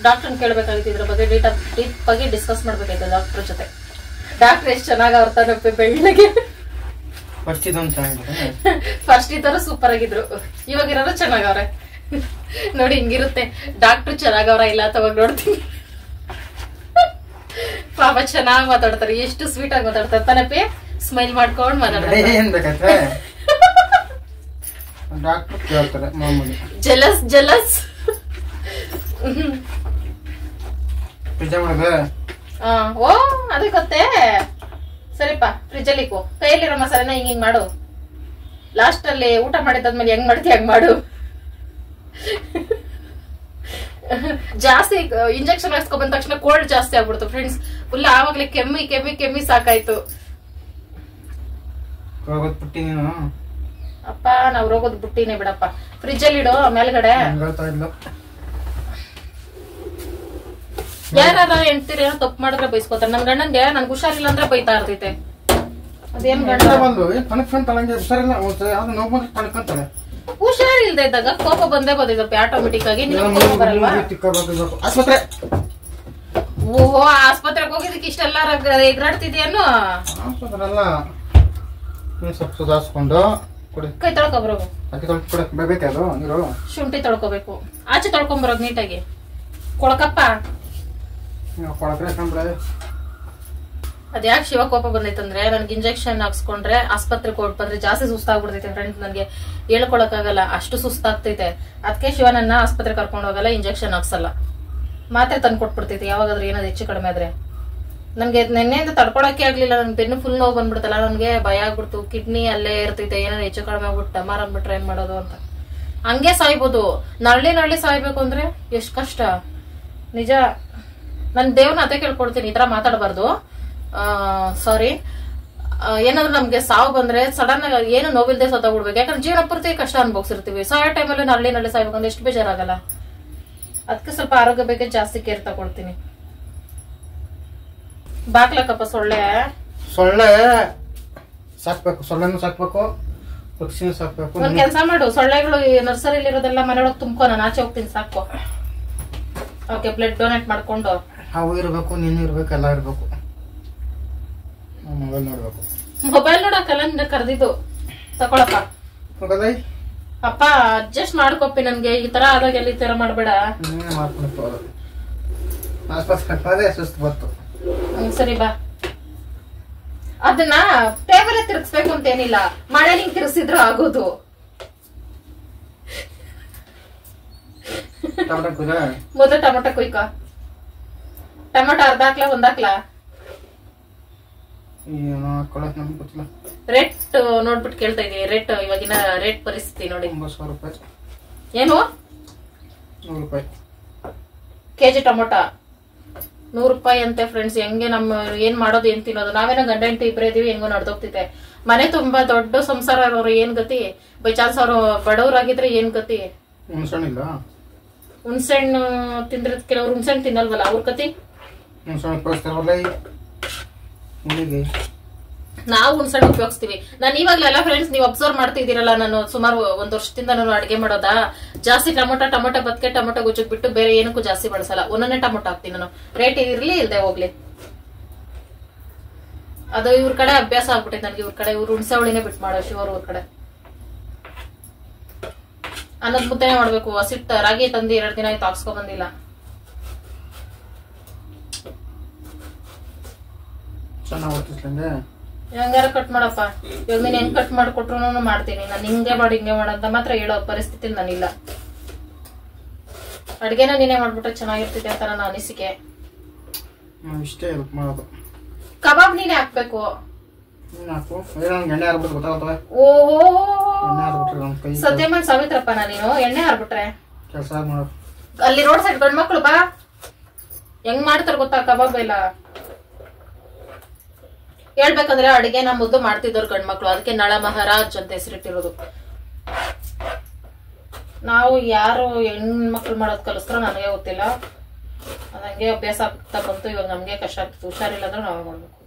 ಡಾಕ್ಟರ್ನ ಕೇಳ್ಬೇಕಾಗಿತ್ತು, ಇದ್ರ ಬಗ್ಗೆ ಡೀಪ್ ಆಗಿ ಡಿಸ್ಕಸ್ ಮಾಡ್ಬೇಕಾಯ್ತು ಡಾಕ್ಟರ್ ಜೊತೆ. ಡಾಕ್ಟರ್ ಎಷ್ಟ್ ಚೆನ್ನಾಗ್ ಅವ್ರತಾನಪ್ಪಿ ಬೆಳ್ಳಗೆ. ಫಸ್ಟ್ ಇದ್ದವರು ಸೂಪರ್ ಆಗಿದ್ರು, ಇವಾಗಿರೋರು ಚೆನ್ನಾಗವ್ರೆ. ನೋಡಿ ಹಿಂಗಿರುತ್ತೆ, ಡಾಕ್ಟರ್ ಚೆನ್ನಾಗವ್ರ ಇಲ್ಲ ತವಾಗ ನೋಡ್ತೀನಿ. ಪಾಪ ಚೆನ್ನಾಗ್ ಮಾತಾಡ್ತಾರೆ, ಎಷ್ಟು ಸ್ವೀಟ್ ಆಗಿ ಮಾತಾಡ್ತಾರೆ ತಾನಪ್ಪಿ. ಸ್ಮೈಲ್ ಮಾಡ್ಕೊಂಡ್ ಮಾತಾಡ್ತಾರೆ. Jealous jealous. ಓ ಅದೇ ಗೊತ್ತೇ. ಸರಿಪಾ, ಫ್ರಿಜ್ ಅಲ್ಲಿ ಕೈಯಲ್ಲಿರೋ ಮಸಾಲೆನ ಹಿಂಗ್ ಮಾಡು. ಲಾಸ್ಟ್ ಅಲ್ಲಿ ಊಟ ಮಾಡಿದಾದ್ಮೇಲೆ ಹೆಂಗ್ ಮಾಡ್ತೀಯ ಹಂಗ್ ಮಾಡು. ಜಾಸ್ತಿ ಇಂಜೆಕ್ಷನ್ ಹಾಕ್ಸ್ಕೊ ಬಂದ ತಕ್ಷಣ ಕೋಲ್ಡ್ ಜಾಸ್ತಿ ಆಗ್ಬಿಡ್ತು ಫ್ರೆಂಡ್ಸ್. ಫುಲ್ ಆವಾಗ್ಲೇ ಕೆಮ್ಮಿ ಕೆಮ್ಮಿ ಕೆಮ್ಮಿ ಸಾಕಾಯ್ತು. ಅಪ್ಪ ನಾವ್ ರೋಗೋದ್ ಬುಟ್ಟಿನೇ ಬಿಡಪ್ಪ. ಫ್ರಿಜ್ ಅಲ್ಲಿ ಇಡು ಮೇಲ್ಗಡೆ. ಯಾರ ಹೆಂಡ್ತೀರಿ ತಪ್ಪು ಮಾಡಿದ್ರೆ ಬೈಸ್ಕೋತಾರೆ. ನನ್ ಗಂಡನ್ಗೆ ನನ್ಗೆ ಹುಷಾರಿಲ್ಲ ಅಂದ್ರೆ ಬೈತಾ ಇರ್ತೈತೆ. ಅದೇನ್ ಗಂಡ ಹುಷಾರಿಲ್ದೆ ಇದ್ದಾಗ ಕೋಪ ಬಂದೇ ಬಂದಿದ್ದಪ್ಪ ಆಟೋಮೆಟಿಕ್ ಆಗಿ. ಕೋಪ ಬರಲ್ವಾ? ಓಹೋ, ಆಸ್ಪತ್ರೆಗೆ ಹೋಗಿದ್ದಕ್ಕೆ ಇಷ್ಟೆಲ್ಲ ಎಗ್ರಾಡ್ತಿದ್ಯಾನು? ಕೈ ತೊಳ್ಕೊಬರೋದು, ಶುಂಠಿ ತೊಳ್ಕೊಬೇಕು, ಆಚೆ ತೊಳ್ಕೊಂಬರೋದು ನೀಟಾಗಿ. ಕೊಳಕಪ್ಪ ಅದ್ಯಾಕೆ ಶಿವ ಕೋಪ ಬಂದೈತಂದ್ರೆ, ನನ್ಗೆ ಇಂಜೆಕ್ಷನ್ ಹಾಕ್ಸ್ಕೊಂಡ್ರೆ ಆಸ್ಪತ್ರೆಗೆ ಹೊರಟ್ ಬಂದ್ರೆ ಜಾಸ್ತಿ ಸುಸ್ತಾಗ್ಬಿಡ್ತೈತೆ ಫ್ರೆಂಡ್ಸ್. ನನ್ಗೆ ಹೇಳ್ಕೊಳಕ್ಕಾಗಲ್ಲ, ಅಷ್ಟು ಸುಸ್ತಾಗ್ತೈತೆ. ಅದಕ್ಕೆ ಶಿವ ನನ್ನ ಆಸ್ಪತ್ರೆ ಕರ್ಕೊಂಡು ಹೋಗಲ್ಲ, ಇಂಜೆಕ್ಷನ್ ಹಾಕ್ಸಲ್ಲ, ಮಾತ್ರೆ ತಂದು ಕೊಟ್ಬಿಡ್ತೈತೆ ಯಾವಾಗಾದ್ರೂ ಏನಾದ್ರು ಹೆಚ್ಚು ಕಡಿಮೆ ಆದ್ರೆ. ನನ್ಗೆ ನೆನ್ನೆಯಿಂದ ತಡ್ಕೊಳಕ್ಕೆ ಆಗ್ಲಿಲ್ಲ, ನನ್ ಬೆನ್ನು ಫುಲ್ ನೋವು ಬಂದ್ಬಿಡ್ತಲ್ಲ, ನನ್ಗೆ ಭಯ ಆಗ್ಬಿಡ್ತು. ಕಿಡ್ನಿ ಅಲ್ಲೇ ಇರ್ತೈತೆ, ಏನಾದ್ರು ಹೆಚ್ಚು ಕಡಿಮೆ ಆಗ್ಬಿಟ್ಟು ಡಮಾರ್ ಅಂದ್ಬಿಟ್ರೆ ಏನ್ ಮಾಡೋದು ಅಂತ. ಹಂಗೆ ಸಾಯ್ಬೋದು. ನಳ್ಳಿ ಸಾಯ್ಬೇಕು ಅಂದ್ರೆ ಎಷ್ಟ್ ಕಷ್ಟ ನಿಜ. ನನ್ ದೇವ್ರನ್ನ ಅದೇ ಕೇಳ್ಕೊಡ್ತೀನಿ, ಈ ತರ ಮಾತಾಡಬಾರ್ದು. ಸಾರಿ. ಏನಾದ್ರು ನಮ್ಗೆ ಸಾವು ಬಂದ್ರೆ ಸಡನ್ ಆಗಿ ಏನು ನೋವಿಲ್ದೆ ಸತ್ತೋಗ್ಬಿಡ್ಬೇಕು. ಯಾಕಂದ್ರೆ ಜೀವನ ಪೂರ್ತಿ ಕಷ್ಟ ಅನ್ಭೋಗ್ಸಿರ್ತೀವಿ. ಸಾಯೋ ಟೈಮಲ್ಲಿ ನಳ್ಳಿ ಸಾಯ್ಬೇಕು ಅಂದ್ರೆ ಎಷ್ಟು ಬೇಜಾರಾಗಲ್ಲ. ಅದಕ್ಕೆ ಸ್ವಲ್ಪ ಆರೋಗ್ಯ ಬಗ್ಗೆ ಜಾಸ್ತಿ ಕೇರ್ ತಗೊಳ್ತೀನಿ. ಬಾಕ್ಲಕ್ಕಪ್ಪ ಸೊಳ್ಳೆ ಸಾಕ್ಬೇಕು, ಸೊಳ್ಳೆನೂ ಸಾಕ್ಬೇಕು, ಪಕ್ಷಿನೂ ಸಾಕ್ಬೇಕು. ಒಂದ್ ಕೆಲ್ಸ ಮಾಡು, ಸೊಳ್ಳೆಗಳು ನರ್ಸರಿಲಿ ಇರೋದೆಲ್ಲ ಮನೆಯೊಳಗೆ ತುಂಬ್ಕೊ, ನಾನು ಆಚೆ ಹೋಗ್ತೀನಿ, ಸಾಕು. ಓಕೆ, ಬ್ಲಡ್ ಡೊನೇಟ್ ಮಾಡ್ಕೊಂಡು. ಹಾವು ಇರ್ಬೇಕು, ನೀನು ಇರ್ಬೇಕು, ಎಲ್ಲ ಇರ್ಬೇಕು. ಮೊಬೈಲ್ ನೋಡ್ಬೇಕು. ಮೊಬೈಲ್ ನೋಡಕ್ಕಲ್ಲ ನಿನ್ನ ಕರೆದಿದ್ದು, ತಕೊಳಪ್ಪ. ಅಪ್ಪ ಅಡ್ಜಸ್ಟ್ ಮಾಡ್ಕೊಪ್ಪಿ, ನನ್ಗೆ ಈ ತರ ಆದಾಗ ಎಲ್ಲಿ ತರ ಮಾಡ್ಬೇಡ. ಸುಸ್ತು ಬತ್ತು. ಸರಿ ಬಾ. ಅದನ್ನ ಟೇಬಲ್ ತಿರ್ಗಿಸ್ಬೇಕು ಅಂತ ಏನಿಲ್ಲ, ಮಳೆ ಹಿಂಗ್ ತಿರ್ಗಿಸಿದ್ರು ಆಗೋದು. ಮೊದಲು ಟೊಮೊಟೊ ಕುಯ್ಕ. ಟೊಮೊಟೊ ಅರ್ಧ ಹಾಕ್ಲಾ ಒಂದ್ ಹಾಕ್ಲಾ? ರೇಟ್ ನೋಡ್ಬಿಟ್ಟು ಕೇಳ್ತಾ ಇದೀನಿ. ರೇಟ್ ಇವಾಗಿನ ರೇಟ್ ಪರಿಸ್ಥಿತಿ ನೋಡಿ. ಏನು 100 ರೂಪಾಯಿ ಕೆಜಿ ಟೊಮೊಟೊ 100 ರೂಪಾಯಿ ಅಂತೆ ಫ್ರೆಂಡ್ಸ್. ಹೆಂಗೆ ನಮ್ಮ ಏನ್ ಮಾಡೋದು ಏನ್ ತಿನ್ನೋದು? ನಾವೇನೋ ಗಂಡ ಹೆಂಡತಿ ಇಬ್ಬರೇ ಇದೀವಿ, ಹೆಂಗೋ ನಡ್ದೋಗ್ತಿದೆ. ಮನೆ ತುಂಬಾ ದೊಡ್ಡ ಸಂಸಾರ ಅವ್ರು ಏನ್ ಗತಿ? ಬೈ ಚಾನ್ಸ್ ಅವ್ರು ಬಡವರಾಗಿದ್ರೆ ಏನ್ ಗತಿ? ಹುಣ್ಸೆಹಣ್ಣು ತಿಂದ್ರೆ ಕೆಲವ್ರು ಹುಣ್ಸೆಹಣ್ಣು ತಿನ್ನಲ್ವಲ್ಲ, ಅವ್ರ ಕತಿ. ನಾವು ಹುಣ್ಸೆಹಣ್ಣು ಉಪಯೋಗಿಸ್ತೀವಿ. ನಾನು ಇವಾಗ್ಲೆಲ್ಲ ಫ್ರೆಂಡ್ಸ್ ನೀವು ಅಬ್ಸರ್ವ್ ಮಾಡ್ತಿದ್ದೀರಲ್ಲ, ನಾನು ಸುಮಾರು 1 ವರ್ಷದಿಂದ ನಾನು ಅಡಿಗೆ ಮಾಡೋದಾ, ಜಾಸ್ತಿ ಟೊಮೊಟೊ ಬದ್ಕೆ ಟೊಮೊಟೊ ಗುಜ್ಜಕ್ ಬಿಟ್ಟು ಬೇರೆ ಏನಕ್ಕೂ ಜಾಸ್ತಿ ಬಳಸಲ್ಲ. ಒಂದೊಂದೇ ಟೊಮೊಟೊ ಹಾಕ್ತೀನಿ ನಾನು, ರೇಟ್ ಇರ್ಲಿ ಇಲ್ದೆ ಹೋಗ್ಲಿ. ಅದು ಇವ್ರ ಕಡೆ ಅಭ್ಯಾಸ ಆಗ್ಬಿಟ್ಟಿದೆ ನನಗೆ. ಇವ್ರ ಕಡೆ ಇವ್ರು ಹುಣ್ಸೆ ಹುಳಿನೇ ಬಿಟ್ಟು ಮಾಡೋ ಶಿವರ್ ಊರ್ ಕಡೆ ಅನ್ನದ್ ಮುದ್ದೆನೆ ಮಾಡ್ಬೇಕು. ಹಸಿಟ್ ರಾಗಿ ತಂದು 2 ದಿನ ಆಯ್ತು, ಹಾಕ್ಸ್ಕೊ ಬಂದಿಲ್ಲ. ಹೆಂಗಾರ ಕಟ್ ಮಾಡಪ್ಪ. ಇವಾಗ ನೀನ್ ಹೆಂಗ್ ಕಟ್ ಮಾಡ್ಕೊಟ್ರು ಮಾಡ್ತೀನಿ ನಾನು. ಹಿಂಗೆ ಮಾಡಂತ ಮಾತ್ರ ಹೇಳೋ ಪರಿಸ್ಥಿತಿ ನಾನಿಲ್ಲ. ಅಡ್ಗೆನ ನೀನೇ ಮಾಡ್ಬಿಟ್ರೆ ಚೆನ್ನಾಗಿರ್ತಿದೆ ಅಂತ ನನ್ನ ಅನಿಸಿಕೆ. ಕಬಾಬ್ ನೀನೇ ಹಾಕ್ಬೇಕು. ಸದ್ಯ ಮಾಡಿ ಸಾವಿತ್ರಪ್ಪ ನೀನು ಎಣ್ಣೆ ಹಾರ್ಬಿಟ್ರೆ ಅಲ್ಲಿ ರೋಡ್ ಸೈಡ್ ಗಂಡ್ಮಕ್ಳು ಬಾ ಹೆಂಗ್ ಮಾಡ್ತಾರ ಗೊತ್ತಾ ಕಬಾಬ್ ಎಲ್ಲ. ಹೇಳ್ಬೇಕಂದ್ರೆ ಅಡಿಗೆನ ಮುದ್ದು ಮಾಡ್ತಿದ್ದವ್ರು ಗಂಡ್ಮಕ್ಳು, ಅದಕ್ಕೆ ನಳ ಮಹಾರಾಜ್ ಅಂತ ಹೆಸರಿಟ್ಟಿರೋದು. ನಾವು ಯಾರು ಹೆಣ್ಮಕ್ಳು ಮಾಡೋದ್ ಕಲಿಸ್ತಾರೋ ನನಗೆ ಗೊತ್ತಿಲ್ಲ, ಅದಂಗೆ ಅಭ್ಯಾಸ ಆಗ್ತಾ ಬಂತು. ಇವಾಗ ನಮ್ಗೆ ಕಷ್ಟ ಆಗ್ತದೆ, ಹುಷಾರಿಲ್ಲ ಅಂದ್ರೆ ನಾವೇ ಮಾಡ್ಬೇಕು.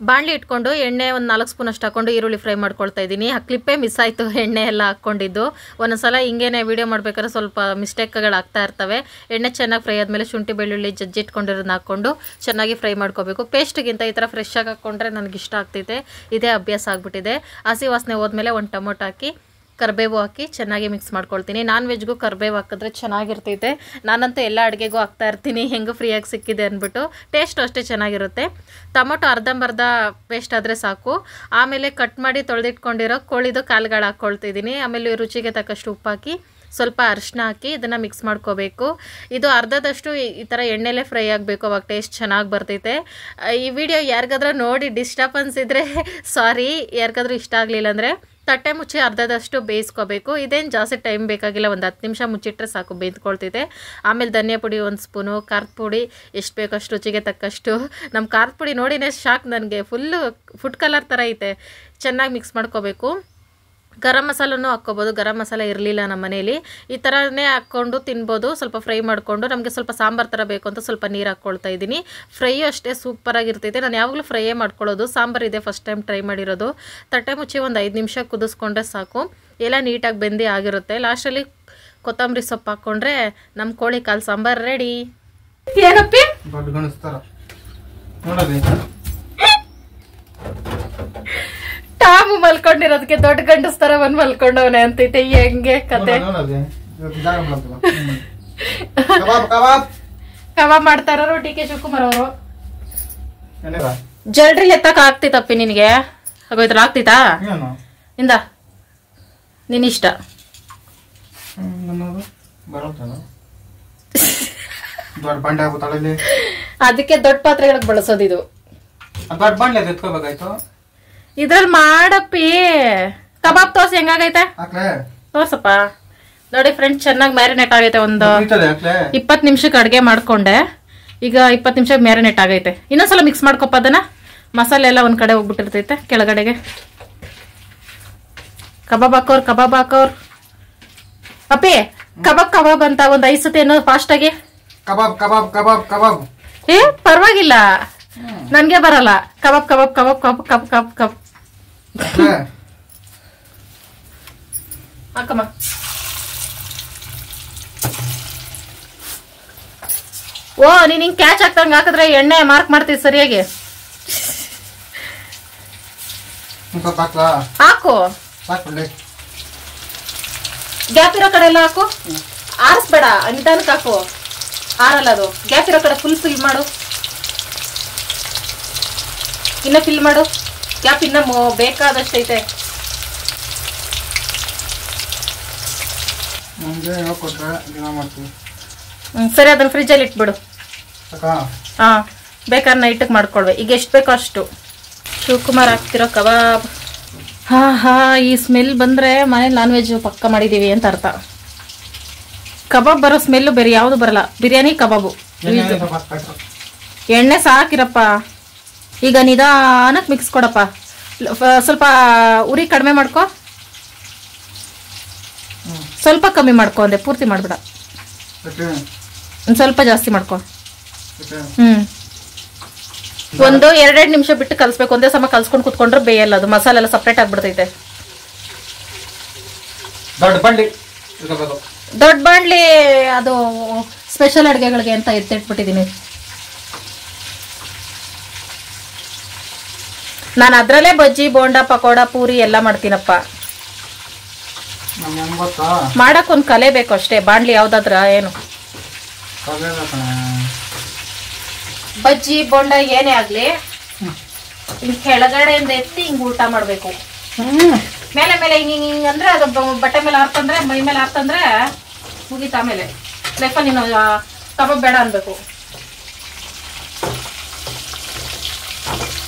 ಬಾಣಲಿ ಇಟ್ಕೊಂಡು ಎಣ್ಣೆ ಒಂದು 4 ಸ್ಪೂನ್ ಅಷ್ಟು ಹಾಕೊಂಡು ಈರುಳ್ಳಿ ಫ್ರೈ ಮಾಡ್ಕೊಳ್ತಾ ಇದ್ದೀನಿ. ಆ ಕ್ಲಿಪ್ಪೇ ಮಿಸ್ ಆಯಿತು, ಎಣ್ಣೆ ಎಲ್ಲ ಹಾಕ್ಕೊಂಡಿದ್ದು. ಒಂದೊಂದ್ಸಲ ಹಿಂಗೇನೆ ವೀಡಿಯೋ ಮಾಡ್ಬೇಕಾದ್ರೆ ಸ್ವಲ್ಪ ಮಿಸ್ಟೇಕ್ಗಳು ಆಗ್ತಾ ಇರ್ತವೆ. ಎಣ್ಣೆ ಚೆನ್ನಾಗಿ ಫ್ರೈ ಆದಮೇಲೆ ಶುಂಠಿ ಬೆಳ್ಳುಳ್ಳಿ ಜಜ್ಜಿಟ್ಕೊಂಡಿರೋದನ್ನ ಹಾಕ್ಕೊಂಡು ಚೆನ್ನಾಗಿ ಫ್ರೈ ಮಾಡ್ಕೋಬೇಕು. ಪೇಸ್ಟ್ಗಿಂತ ಈ ಥರ ಫ್ರೆಶ್ ಆಗಿ ಹಾಕ್ಕೊಂಡ್ರೆ ನನಗೆ ಇಷ್ಟ ಆಗ್ತೈತೆ. ಇದೇ ಅಭ್ಯಾಸ ಆಗಿಬಿಟ್ಟಿದೆ. ಹಸಿ ವಾಸನೆ ಹೋದ್ಮೇಲೆ 1 ಟೊಮೊಟೊ ಹಾಕಿ ಕರಿಬೇವು ಹಾಕಿ ಚೆನ್ನಾಗಿ ಮಿಕ್ಸ್ ಮಾಡ್ಕೊಳ್ತೀನಿ. ನಾನ್ ವೆಜ್ಗೂ ಕರಿಬೇವು ಹಾಕಿದ್ರೆ ಚೆನ್ನಾಗಿರ್ತೈತೆ. ನಾನಂತೂ ಎಲ್ಲ ಅಡುಗೆಗೂ ಹಾಕ್ತಾ ಇರ್ತೀನಿ, ಹೆಂಗೆ ಫ್ರೀಯಾಗಿ ಸಿಕ್ಕಿದೆ ಅಂದ್ಬಿಟ್ಟು. ಟೇಸ್ಟು ಅಷ್ಟೇ ಚೆನ್ನಾಗಿರುತ್ತೆ. ಟೊಮೊಟೊ ಅರ್ಧಂಬರ್ಧ ಪೇಸ್ಟ್ ಆದರೆ ಸಾಕು. ಆಮೇಲೆ ಕಟ್ ಮಾಡಿ ತೊಳೆದಿಟ್ಕೊಂಡಿರೋ ಕೋಳಿದು ಕಾಲುಗಳು ಹಾಕ್ಕೊಳ್ತಿದ್ದೀನಿ. ಆಮೇಲೆ ರುಚಿಗೆ ತಕ್ಕಷ್ಟು ಉಪ್ಪು ಹಾಕಿ ಸ್ವಲ್ಪ ಅರಿಶಿನ ಹಾಕಿ ಇದನ್ನು ಮಿಕ್ಸ್ ಮಾಡ್ಕೋಬೇಕು. ಇದು ಅರ್ಧದಷ್ಟು ಈ ಥರ ಎಣ್ಣೆಲೇ ಫ್ರೈ ಆಗಬೇಕು, ಅವಾಗ ಟೇಸ್ಟ್ ಚೆನ್ನಾಗಿ ಬರ್ತೈತೆ. ಈ ವಿಡಿಯೋ ಯಾರಿಗಾದ್ರೂ ನೋಡಿ ಡಿಸ್ಟರ್ಬೆನ್ಸ್ ಇದ್ದರೆ ಸಾರಿ, ಯಾರಿಗಾದ್ರೂ ಇಷ್ಟ ಆಗಲಿಲ್ಲ ಅಂದರೆ ತಟ್ಟೆ ಮುಚ್ಚಿ ಅರ್ಧದಷ್ಟು ಬೇಯಿಸ್ಕೋಬೇಕು. ಇದೇನು ಜಾಸ್ತಿ ಟೈಮ್ ಬೇಕಾಗಿಲ್ಲ, ಒಂದು 10 ನಿಮಿಷ ಮುಚ್ಚಿಟ್ರೆ ಸಾಕು, ಬೇಯ್ದುಕೊಳ್ತಿದೆ. ಆಮೇಲೆ ಧನಿಯಾ ಪುಡಿ 1 ಸ್ಪೂನು, ಖಾರದ ಪುಡಿ ಎಷ್ಟು ಬೇಕಷ್ಟು ರುಚಿಗೆ ತಕ್ಕಷ್ಟು. ನಮ್ಮ ಖಾರದ ಪುಡಿ ನೋಡಿನೇ ಶಾಕ್ ನನಗೆ, ಫುಲ್ಲು ಫುಡ್ ಕಲರ್ ಥರ ಐತೆ. ಚೆನ್ನಾಗಿ ಮಿಕ್ಸ್ ಮಾಡ್ಕೋಬೇಕು. ಗರಂ ಮಸಾಲೂ ಹಾಕ್ಕೋಬೋದು, ಗರಂ ಮಸಾಲ ಇರಲಿಲ್ಲ ನಮ್ಮ ಮನೇಲಿ. ಈ ಥರನೇ ಹಾಕ್ಕೊಂಡು ತಿನ್ಬೋದು. ಸ್ವಲ್ಪ ಫ್ರೈ ಮಾಡಿಕೊಂಡು ನಮಗೆ ಸ್ವಲ್ಪ ಸಾಂಬಾರು ಥರ ಬೇಕು ಅಂತ ಸ್ವಲ್ಪ ನೀರು ಹಾಕ್ಕೊಳ್ತಾ ಇದ್ದೀನಿ. ಫ್ರೈಯು ಅಷ್ಟೇ ಸೂಪರಾಗಿರ್ತೈತೆ. ನಾನು ಯಾವಾಗಲೂ ಫ್ರೈಯೇ ಮಾಡ್ಕೊಳ್ಳೋದು. ಸಾಂಬಾರು ಇದೆ ಫಸ್ಟ್ ಟೈಮ್ ಟ್ರೈ ಮಾಡಿರೋದು. ತಟ್ಟೆ ಮುಚ್ಚಿ ಒಂದು 5 ನಿಮಿಷ ಕುದಿಸ್ಕೊಂಡ್ರೆ ಸಾಕು, ಎಲ್ಲ ನೀಟಾಗಿ ಬೆಂದಿ ಆಗಿರುತ್ತೆ. ಲಾಸ್ಟಲ್ಲಿ ಕೊತ್ತಂಬರಿ ಸೊಪ್ಪು ಹಾಕ್ಕೊಂಡ್ರೆ ನಮ್ಮ ಕೋಳಿ ಕಾಲು ಸಾಂಬಾರು ರೆಡಿ. ಏನಪ್ಪಿ ಟಾಮು ಮಲ್ಕೊಂಡಿರೋದಕ್ಕೆ ದೊಡ್ಡ ಗಂಡಸ್ತರ ಬಂದ್ ಮಲ್ಕೊಂಡವನೆ ಅಂತೈತೆ. ಹೆಂಗೆ ಕತೆ? ಕಬಾಬ್ ಮಾಡ್ತಾರ ಡಿ ಕೆ ಶಿವಕುಮಾರ್ ಅವರು. ಜಲ್ರಿ ಎತ್ತಕ್ ಆಗ್ತೈತಪ್ಪಿ ನಿನ್ಗೆ? ಆಗೋಯ್ತರ ಆಗ್ತೈತಾ? ಇಂದ ನಿನ್ ಇಷ್ಟ. ಅದಕ್ಕೆ ದೊಡ್ಡ ಪಾತ್ರೆಗಳಿಗೆ ಬಳಸೋದಿದು. ಇದ್ರಲ್ಲಿ ಮಾಡಪ್ಪಿ. ಕಬಾಬ್ ತೋರ್ಸಿ ಹೆಂಗಾಗೈತೆ ತೋರ್ಸಪ್ಪ. ನೋಡಿ ಫ್ರೆಂಡ್ಸ್, ಚೆನ್ನಾಗಿ ಮ್ಯಾರಿನೇಟ್ ಆಗೈತೆ. ಒಂದು 20 ನಿಮಿಷಕ್ಕೆ ಅಡುಗೆ ಮಾಡ್ಕೊಂಡೆ, ಈಗ 20 ನಿಮಿಷ ಮ್ಯಾರಿನೇಟ್ ಆಗೈತೆ. ಇನ್ನೊಂದ್ಸಲ ಮಿಕ್ಸ್ ಮಾಡ್ಕೊಪ್ಪ ಅದನ್ನ. ಮಸಾಲೆ ಎಲ್ಲ ಒಂದ್ ಕಡೆ ಹೋಗ್ಬಿಟ್ಟಿರ್ತೈತೆ ಕೆಳಗಡೆಗೆ. ಕಬಾಬ್ ಹಾಕೋರ್ ಅಪ್ಪಿ. ಕಬಾಬ್ ಅಂತ ಒಂದ್ 5 ಸತಿ ಏನೋ ಫಾಸ್ಟ್ ಆಗಿ. ಏ ಪರವಾಗಿಲ್ಲ, ನನ್ಗೆ ಬರಲ್ಲ. ಕಬಾಬ್ ಹಾಕಮ್ಮ. ಓ, ನೀನ್ ಹಿಂಗ್ ಕ್ಯಾಚ್ ಹಾಕ್ದಂಗ ಹಾಕಿದ್ರೆ ಎಣ್ಣೆ ಮಾರ್ಕ್ ಮಾಡ್ತೀವಿ ಸರಿಯಾಗಿ. ಹಾಕು, ಗ್ಯಾಪ್ ಇರೋ ಕಡೆ ಎಲ್ಲ ಹಾಕು. ಆರಿಸ್ಬೇಡ, ನಿಧಾನಕ್ಕೆ ಹಾಕು. ಆರಲ್ಲ ಅದು. ಗ್ಯಾಪ್ ಇರೋ ಕಡೆ ಫುಲ್ ಫಿಲ್ ಮಾಡು. ಇನ್ನ ಫಿಲ್ ಮಾಡು. ಗ್ಯಾಪ್ ಇನ್ನ ಬೇಕಾದಷ್ಟೈತೆ. ಸರಿ, ಅದನ್ನ ಫ್ರಿಜ್ಜಲ್ಲಿ ಇಟ್ಬಿಡು. ಹಾ, ಬೇಕಾದ್ರೆ ನೈಟಿಗೆ ಮಾಡ್ಕೊಳ್ವೆ. ಈಗ ಎಷ್ಟು ಬೇಕೋ ಅಷ್ಟು. ಶಿವಕುಮಾರ್ ಹಾಕ್ತಿರೋ ಕಬಾಬ್ ಹಾ ಹಾ, ಈ ಸ್ಮೆಲ್ ಬಂದ್ರೆ ಮನೇಲಿ ನಾನ್ ವೆಜ್ ಪಕ್ಕ ಮಾಡಿದೀವಿ ಅಂತ ಅರ್ಥ. ಕಬಾಬ್ ಬರೋ ಸ್ಮೆಲ್ ಬೇರೆ ಯಾವುದು ಬರಲ್ಲ. ಬಿರಿಯಾನಿ ಕಬಾಬು. ಎಣ್ಣೆ ಸಾಕಿರಪ್ಪ. ಈಗ ನಿಧಾನಕ್ಕೆ ಮಿಕ್ಸ್ ಕೊಡಪ್ಪ. ಸ್ವಲ್ಪ ಉರಿ ಕಡಿಮೆ ಮಾಡ್ಕೊ, ಸ್ವಲ್ಪ ಕಮ್ಮಿ ಮಾಡ್ಕೊ, ಅಂದೆ ಪೂರ್ತಿ ಮಾಡ್ಬೇಡ, ಸ್ವಲ್ಪ ಜಾಸ್ತಿ ಮಾಡ್ಕೊ. ಒಂದು 2 ನಿಮಿಷ ಬಿಟ್ಟು ಕಲ್ಸ್ಬೇಕು. ಒಂದೇ ಸಮ ಕಲ್ಸ್ಕೊಂಡು ಕುತ್ಕೊಂಡ್ರೆ ಬೇಯಲ್ಲ, ಅದು ಮಸಾಲೆ ಎಲ್ಲ ಸಪ್ರೇಟ್ ಆಗ್ಬಿಡ್ತೈತೆ. ದೊಡ್ಡ ಬಾಣ್ಲಿ ಅದು ಸ್ಪೆಷಲ್ ಅಡುಗೆಗಳಿಗೆ ಅಂತ ಎತ್ತಿಟ್ಬಿಟ್ಟಿದ್ದೀನಿ ನಾನು. ಅದ್ರಲ್ಲೇ ಬಜ್ಜಿ, ಬೋಂಡ, ಪಕೋಡ, ಪೂರಿ ಎಲ್ಲ ಮಾಡ್ತೀನಪ್ಪ. ಮಾಡಕ್ ಒಂದು ಕಲೆ ಬೇಕು ಅಷ್ಟೇ. ಬಾಣ್ಲಿ ಯಾವ್ದಾದ್ರ ಏನು, ಬಜ್ಜಿ ಬೋಂಡ ಏನೇ ಆಗ್ಲಿ ಹಿಂಗ್ ಕೆಳಗಡೆಯಿಂದ ಎತ್ತಿ ಹಿಂಗ್ ಊಟ ಮಾಡ್ಬೇಕು. ಮೇಲೆ ಮೇಲೆ ಹಿಂಗ್ ಹಿಂಗ್ ಅಂದ್ರೆ ಅದು ಬಟ್ಟೆ ಮೇಲೆ ಹಾರ್ತಂದ್ರೆ, ಮೈ ಮೇಲೆ ಹಾರ್ತಂದ್ರೆ ಮುಗೀತ. ಆಮೇಲೆ ಲೈಫ ನೀನು ಕಬಾಬ್ ಬೇಡ ಅನ್ಬೇಕು.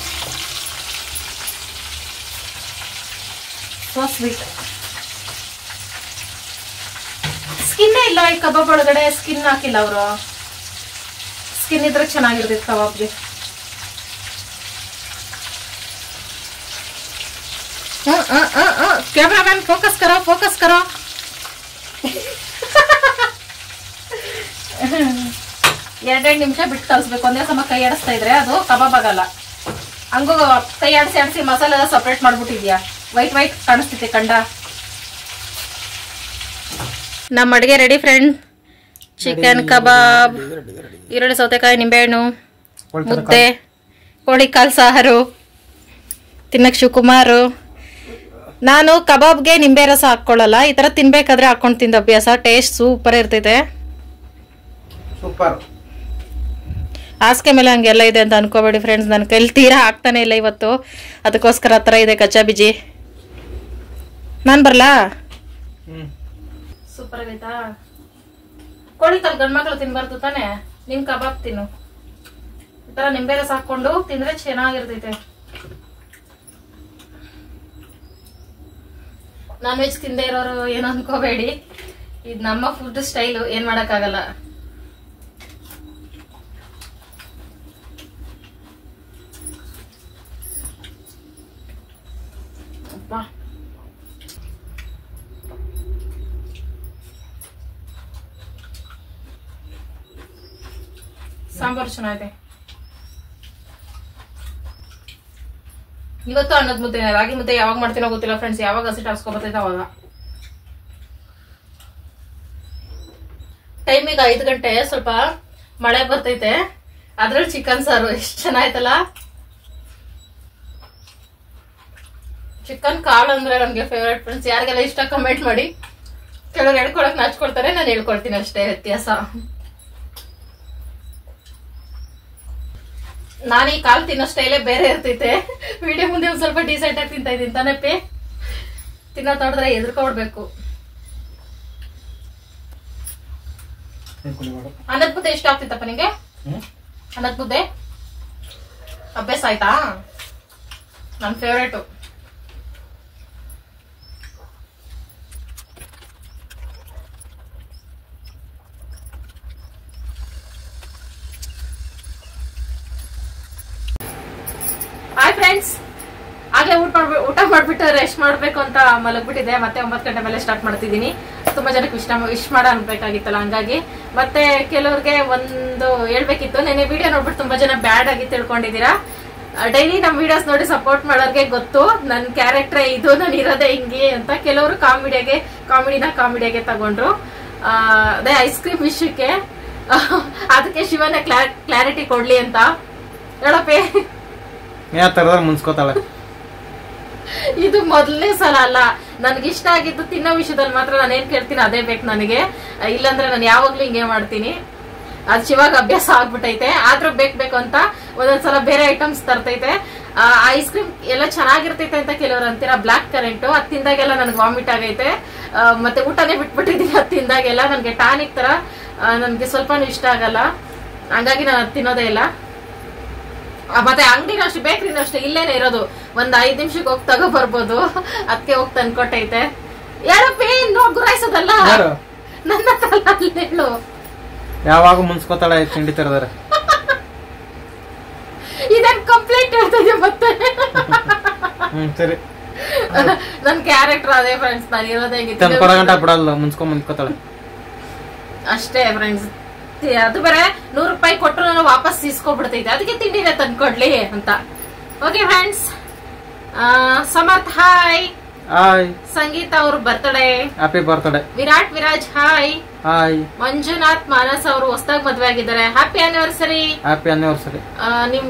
So sweet. ಸ್ಕಿನ್ನೇ ಇಲ್ಲ ಈ ಕಬಾಬ್ ಒಳಗಡೆ. ಸ್ಕಿನ್ ಹಾಕಿಲ್ಲ ಅವರು. ಸ್ಕಿನ್ ಇದ್ರೆ ಚೆನ್ನಾಗಿರ್ತೈತೆ ಕಬಾಬ್ಗೆ. ಕ್ಯಾಮ್ರಾಮನ್ ಫೋಕಸ್ ಕರೋ, ಫೋಕಸ್ ಕರೋ. 2 ನಿಮಿಷ ಬಿಟ್ಟು ಕಲಿಸ್ಬೇಕು. ಒಂದೇ ಸಮ ಕೈ ಆಡಿಸ್ತಾ ಇದ್ರೆ ಅದು ಕಬಾಬ್ ಆಗಲ್ಲ. ಹಂಗೂ ಕೈ ಆಡಿಸಿ ಆಡಿಸಿ ಮಸಾಲೆ ಎಲ್ಲ ಸಪ್ರೇಟ್ ಮಾಡ್ಬಿಟ್ಟಿದ್ಯಾ. ವೈಟ್ ವೈಟ್ ಕಾಣಿಸ್ತೈತೆ ಕಂಡ. ನಮ್ಮ ಅಡುಗೆ ರೆಡಿ ಫ್ರೆಂಡ್. ಚಿಕನ್ ಕಬಾಬ್, ಈರುಳ್ಳಿ, ಸೌತೆಕಾಯಿ, ನಿಂಬೆಹಣ್ಣು, ಮುದ್ದೆ, ಕೋಳಿ ಕಾಲು ಸಾರು, ತಿನ್ನಕ್ಕೆ ಶಿವಕುಮಾರು. ನಾನು ಕಬಾಬ್ಗೆ ನಿಂಬೆ ರಸ ಹಾಕ್ಕೊಳ್ಳಲ್ಲ. ಈ ಥರ ತಿನ್ಬೇಕಾದ್ರೆ ಹಾಕೊಂಡು ತಿಂದ ಅಭ್ಯಾಸ. ಟೇಸ್ಟ್ ಸೂಪರ್ ಇರ್ತೈತೆ. ಸೂಪರ್. ಹಾಸಿಗೆ ಮೇಲೆ ಹಂಗೆಲ್ಲ ಇದೆ ಅಂತ ಅನ್ಕೋಬೇಡಿ ಫ್ರೆಂಡ್ಸ್. ನನ್ನ ಕೈಲಿ ತೀರಾ ಆಗ್ತಾನೆ ಇಲ್ಲ ಇವತ್ತು. ಅದಕ್ಕೋಸ್ಕರ ಆ ಥರ ಇದೆ ಕಚ್ಚಾ ಬಿಜಿ. ನಾನು ಬರಲಾ? ಸೂಪರ್ ಆಗೈತಾ? ಕೋಳಿ ಕಾಲು ಗಂಡು ಮಕ್ಕಳು ತಿನ್ಬಾರ್ದು ತಾನೆ. ನಿನ್ ಕಬಾಬ್ ತಿನ್ನು. ಈ ಥರ ನಿಂಬೆ ರಸ ಹಾಕೊಂಡು ತಿಂದ್ರೆ ಚೆನ್ನಾಗಿರ್ತೈತೆ. ನಾನ್ ವೆಜ್ ತಿಂದೇ ಇರೋರು ಏನು ಅನ್ಕೋಬೇಡಿ. ಇದು ನಮ್ಮ ಫುಡ್ ಸ್ಟೈಲು, ಏನ್ ಮಾಡಕ್ಕಾಗಲ್ಲ. ಸಾಂಬಾರು ಚೆನ್ನಾಗಿದೆ. ಇವತ್ತು ಅನ್ನದ ಮುದ್ದೆ. ರಾಗಿ ಮುದ್ದೆ ಯಾವಾಗ ಮಾಡ್ತೀನೋ ಗೊತ್ತಿಲ್ಲ ಫ್ರೆಂಡ್ಸ್. ಯಾವಾಗ ಹಸಿಟ್ಟು ಹಾಕ್ಸ್ಕೊಬರ್ತೈತೆ ಅವಾಗ. ಟೈಮಿಗೆ 5 ಗಂಟೆ. ಸ್ವಲ್ಪ ಮಳೆ ಬರ್ತೈತೆ. ಅದ್ರಲ್ಲಿ ಚಿಕನ್ ಸಾರು ಎಷ್ಟು ಚೆನ್ನಾಯ್ತಲ್ಲ. ಚಿಕನ್ ಕಾಳು ಅಂದ್ರೆ ನಮ್ಗೆ ಫೇವ್ರೇಟ್ ಫ್ರೆಂಡ್ಸ್. ಯಾರಿಗೆಲ್ಲ ಇಷ್ಟ ಕಮೆಂಟ್ ಮಾಡಿ. ಕೆಲವ್ರು ಹೇಳ್ಕೊಳಕ್ ನಾಚ್ಕೊಳ್ತಾರೆ, ನಾನು ಹೇಳ್ಕೊಳ್ತೀನಿ ಅಷ್ಟೇ ವ್ಯತ್ಯಾಸ. ನಾನು ಈ ಕಾಲು ತಿನ್ನೋ ಸ್ಟೈಲೇ ಬೇರೆ ಇರ್ತೈತೆ. ವಿಡಿಯೋ ಮುಂದೆ ಒಂದ್ ಸ್ವಲ್ಪ ಡಿಸೈಡ್ ಆಗಿ ತಿಂತಾ ಇದೀನಿ ತಾನಪ್ಪಿ. ತಿನ್ನೋ ತೊಡ್ದ್ರೆ ಎದುರ್ಕೊಡ್ಬೇಕು. ಅನ್ನದ ಮುದ್ದೆ ಇಷ್ಟ ಆಗ್ತಿತ್ತಪ್ಪ ನಿಂಗೆ? ಅನ್ನದ ಮುದ್ದೆ ಅಭ್ಯಾಸ ಆಯ್ತಾ? ನನ್ ಫೇವ್ರೇಟು. ಹಾಯ್ ಫ್ರೆಂಡ್ಸ್, ಆಗ್ಲೇ ಊಟ ಮಾಡ್ಬಿಟ್ಟು ರೆಸ್ಟ್ ಮಾಡ್ಬೇಕು ಅಂತ ಮಲಗ್ಬಿಟ್ಟಿದೆ. ಮತ್ತೆ 9 ಗಂಟೆ ಮೇಲೆ ಸ್ಟಾರ್ಟ್ ಮಾಡ್ತಿದ್ದೀನಿ. ತುಂಬಾ ಜನಕ್ಕೆ ವಿಶ್ ಮಾಡ ಅನ್ಬೇಕಾಗಿತ್ತಲ್ಲ, ಹಂಗಾಗಿ. ಮತ್ತೆ ಕೆಲವ್ರಿಗೆ ಒಂದು ಹೇಳ್ಬೇಕಿತ್ತು. ನೆನೆ ವಿಡಿಯೋ ನೋಡ್ಬಿಟ್ಟು ತುಂಬಾ ಜನ ಬ್ಯಾಡ್ ಆಗಿ ತಿಳ್ಕೊಂಡಿದ್ದೀರಾ. ಡೈಲಿ ನಮ್ ವಿಡಿಯೋಸ್ ನೋಡಿ ಸಪೋರ್ಟ್ ಮಾಡೋರ್ಗೆ ಗೊತ್ತು ನನ್ ಕ್ಯಾರೆಕ್ಟರ್ ಇದು, ನಾನು ಇರೋದೇ ಹಿಂಗೆ ಅಂತ. ಕೆಲವರು ಕಾಮಿಡಿಯಾಗೆ ತಗೊಂಡ್ರು. ಅದೇ ಐಸ್ ಕ್ರೀಮ್ ವಿಷಯಕ್ಕೆ. ಅದಕ್ಕೆ ಶಿವನ ಕ್ಲಾರಿಟಿ ಕೊಡ್ಲಿ ಅಂತ ಹೇಳಪ್ಪೇ. ಮುನ್ಸ್ಕೋತಾಳೆ. ಇದು ಮೊದಲನೇ ಸಲ ಅಲ್ಲ. ನನ್ಗಿಷ್ಟ ಆಗಿದ್ದು ತಿನ್ನೋ ವಿಷಯದಲ್ಲಿ ಮಾತ್ರ ನಾನು ಏನ್ ಕೇಳ್ತೀನಿ ಅದೇ ಬೇಕು ನನಗೆ. ಇಲ್ಲಾಂದ್ರೆ ನಾನು ಯಾವಾಗ್ಲೂ ಹಿಂಗೆ ಮಾಡ್ತೀನಿ. ಅದು ಶಿವಾಗ ಅಭ್ಯಾಸ ಆಗ್ಬಿಟ್ಟೈತೆ. ಆದ್ರೂ ಬೇಕು ಅಂತ ಒಂದೊಂದ್ಸಲ ಬೇರೆ ಐಟಮ್ಸ್ ತರ್ತೈತೆ. ಐಸ್ ಕ್ರೀಮ್ ಎಲ್ಲ ಚೆನ್ನಾಗಿರ್ತೈತೆ ಅಂತ ಕೆಲವ್ರು ಅಂತೀರಾ. ಬ್ಲಾಕ್ ಕರೆಂಟ್ ಅದ್ ತಿಂದಾಗೆಲ್ಲ ನನ್ಗೆ ವಾಮಿಟ್ ಆಗೈತೆ. ಮತ್ತೆ ಊಟನೇ ಬಿಟ್ಬಿಟ್ಟಿದೀನಿ ಅದ್ ತಿಂದಾಗೆಲ್ಲ. ನನ್ಗೆ ಟಾನಿಕ್ ತರ ನನ್ಗೆ ಸ್ವಲ್ಪನೂ ಇಷ್ಟ ಆಗಲ್ಲ. ಹಂಗಾಗಿ ನಾನು ಅದ್ ತಿನ್ನೋದೇ ಇಲ್ಲ. ಮತ್ತೆ ಅಂಗಡಿನೂ ಅಷ್ಟೇ, ಬೇಕ್ರಿನೂ ಅಷ್ಟೇ, ಇಲ್ಲೇನೆ ಇರೋದು. ಒಂದ್ 5 ನಿಮಿಷಕ್ಕೆ ಹೋಗಿ ತಗೋ ಬರ್ಬೋದು. ಅದಕ್ಕೆ ಹೋಗಿ ತಂದ್ಕೊಟ್ಟೈತೆ. ಹೇಳಪ್ಪಿ, ನೋಡ್ ಗುರಾಯಿಸೋದಲ್ಲ ನನ್ನ ತಲೆ ಹೇಳು. ಯಾವಾಗ ಮುನ್ಸ್ಕೊತಾಳೆ ತಿಂಡಿ ತರದಾರೆ. ಇದೇನ್ ಕಂಪ್ಲೇಂಟ್ ಹೇಳ್ತಿದ್ಯಾ ಮತ್ತೆ? ಸರಿ, ನನ್ ಕ್ಯಾರೆಕ್ಟರ್ ಅದೇ ಫ್ರೆಂಡ್ಸ್. ನಾನು ಇರೋದೇ ಗಂಟ ಬಿಡಲ್ಲ, ಮುನ್ಸ್ಕೊತಾಳೆ ಅಷ್ಟೇ ಫ್ರೆಂಡ್ಸ್. ಅದು ಬೇರೆ 100 ರೂಪಾಯಿ ಕೊಟ್ಟರು ನಾನು ವಾಪಸ್ ಇಸ್ಕೊಬಿಡ್ತೈತೆ. ಅದಕ್ಕೆ ತಿಂಡಿನೇ ತಂದ್ಕೊಡ್ಲಿ ಅಂತ. Okay friends, Samarth hi. Hi. Sangeetha ಅವ್ರ birthday, happy birthday. Virat Viraj hi. Hi. Manjunath Manas ಅವರು ಹೊಸದಾಗಿ ಮದ್ವೆ ಆಗಿದ್ದಾರೆ. Happy anniversary. Happy anniversary. ನಿಮ್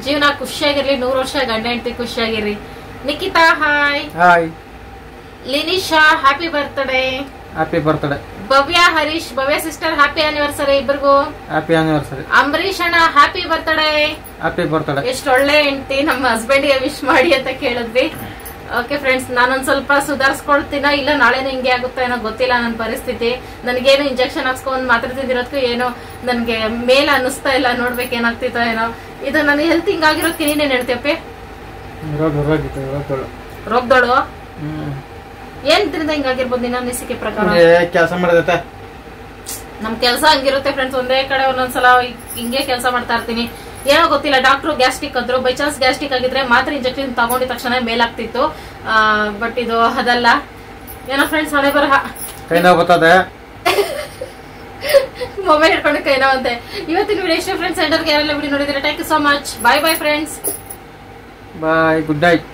ಜೀವನ ಖುಷಿಯಾಗಿರ್ಲಿ, 100 ವರ್ಷ ಗಂಡ ಹೆಂಡತಿ ಖುಷಿಯಾಗಿರ್ರಿ. Nikita hi. Hi. Linisha happy birthday. Happy birthday. Bhavya Harish, Bhavya sister happy anniversary ಇಬ್ಬರಿಗೂ. Happy anniversary. ಅಂಬರೀಷ್ ಅಣ್ಣ ಹ್ಯಾಪಿ ಬರ್ತ್ಡೇ. Happy birthday. ಎಷ್ಟು ಒಳ್ಳೆ ಹೆಂಡತಿ, ನಮ್ಮ ಹಸ್ಬೆಂಡ್ ಗೆ ವಿಶ್ ಮಾಡಿ ಅಂತ ಕೇಳಿದ್ವಿ. ಓಕೆ ಫ್ರೆಂಡ್ಸ್, ನಾನೊಂದ್ ಸ್ವಲ್ಪ ಸುಧಾರಿಸ್ಕೊಳ್ತೀನ, ಇಲ್ಲ ನಾಳೆನೂ ಹಿಂಗೆ ಆಗುತ್ತೋ ಏನೋ ಗೊತ್ತಿಲ್ಲ ನನ್ನ ಪರಿಸ್ಥಿತಿ. ನನಗೇನು ಇಂಜೆಕ್ಷನ್ ಹಾಕ್ಸ್ಕೊಂಡ್ ಮಾತ್ರ ತಿಂದಿರೋದಕ್ಕೂ ಏನೋ ನನ್ಗೆ ಮೇಲ್ ಅನ್ನಿಸ್ತಾ ಇಲ್ಲ. ನೋಡ್ಬೇಕು ಏನಾಗ್ತಿತ್ತೋ ಏನೋ. ಇದು ನನ್ನ ಹೆಲ್ತ್ ಹಿಂಗಾಗಿರೋದಕ್ಕೆ ನೀನೇನ್ ಹೇಳ್ತೀಯಪ್ಪಿ? ರೋಗದೋಳು ಏನ್ರಿಂದ ಹಿಂಗಾಗಿರ್ಬೋದು ನಿನ್ನ ಅನಿಸಿಕೆ ಪ್ರಕಾರ? ಕೆಲಸ ಮಾಡಿದೈತೆ ನಮ್ ಕೆಲ್ಸ ಹಂಗಿರುತ್ತೆ ಫ್ರೆಂಡ್ಸ್. ಒಂದೇ ಕಡೆ ಒಂದೊಂದ್ಸಲ ಹಿಂಗೆ ಕೆಲಸ ಮಾಡ್ತಾ ಇರ್ತೀನಿ. ಏನೋ ಗೊತ್ತಿಲ್ಲ. ಡಾಕ್ಟ್ರು ಗ್ಯಾಸ್ಟ್ರಿಕ್ ಅಂದ್ರು. ಬೈ ಚಾನ್ಸ್ ಗ್ಯಾಸ್ಟ್ರಿಕ್ ಆಗಿದ್ರೆ ಮಾತ್ರ ಇಂಜೆಕ್ಷನ್ ತಗೊಂಡಿದ ತಕ್ಷಣ ಮೇಲಾಗ್ತಿತ್ತು. ಬಟ್ ಇದು ಅದಲ್ಲ. ಏನೋ ಫ್ರೆಂಡ್ಸ್, ಹಣೆ ಬರಹ. ಕೈ ನೋವು ಬರ್ತದೆ. ಮೊಬೈಲ್ ಹಿಡ್ಕೊಂಡು ಕೈ ನೋವಂತೆ. ಇವತ್ತಿನ ವಿಡಿಯೋ ಇಷ್ಟ ಫ್ರೆಂಡ್ಸ್. ಎಂಡರ್ಗೆ ಯಾರೆಲ್ಲ ವಿಡಿಯೋ ನೋಡಿದ್ರೆ thank you so much. Bye bye friends. Bye. Good night.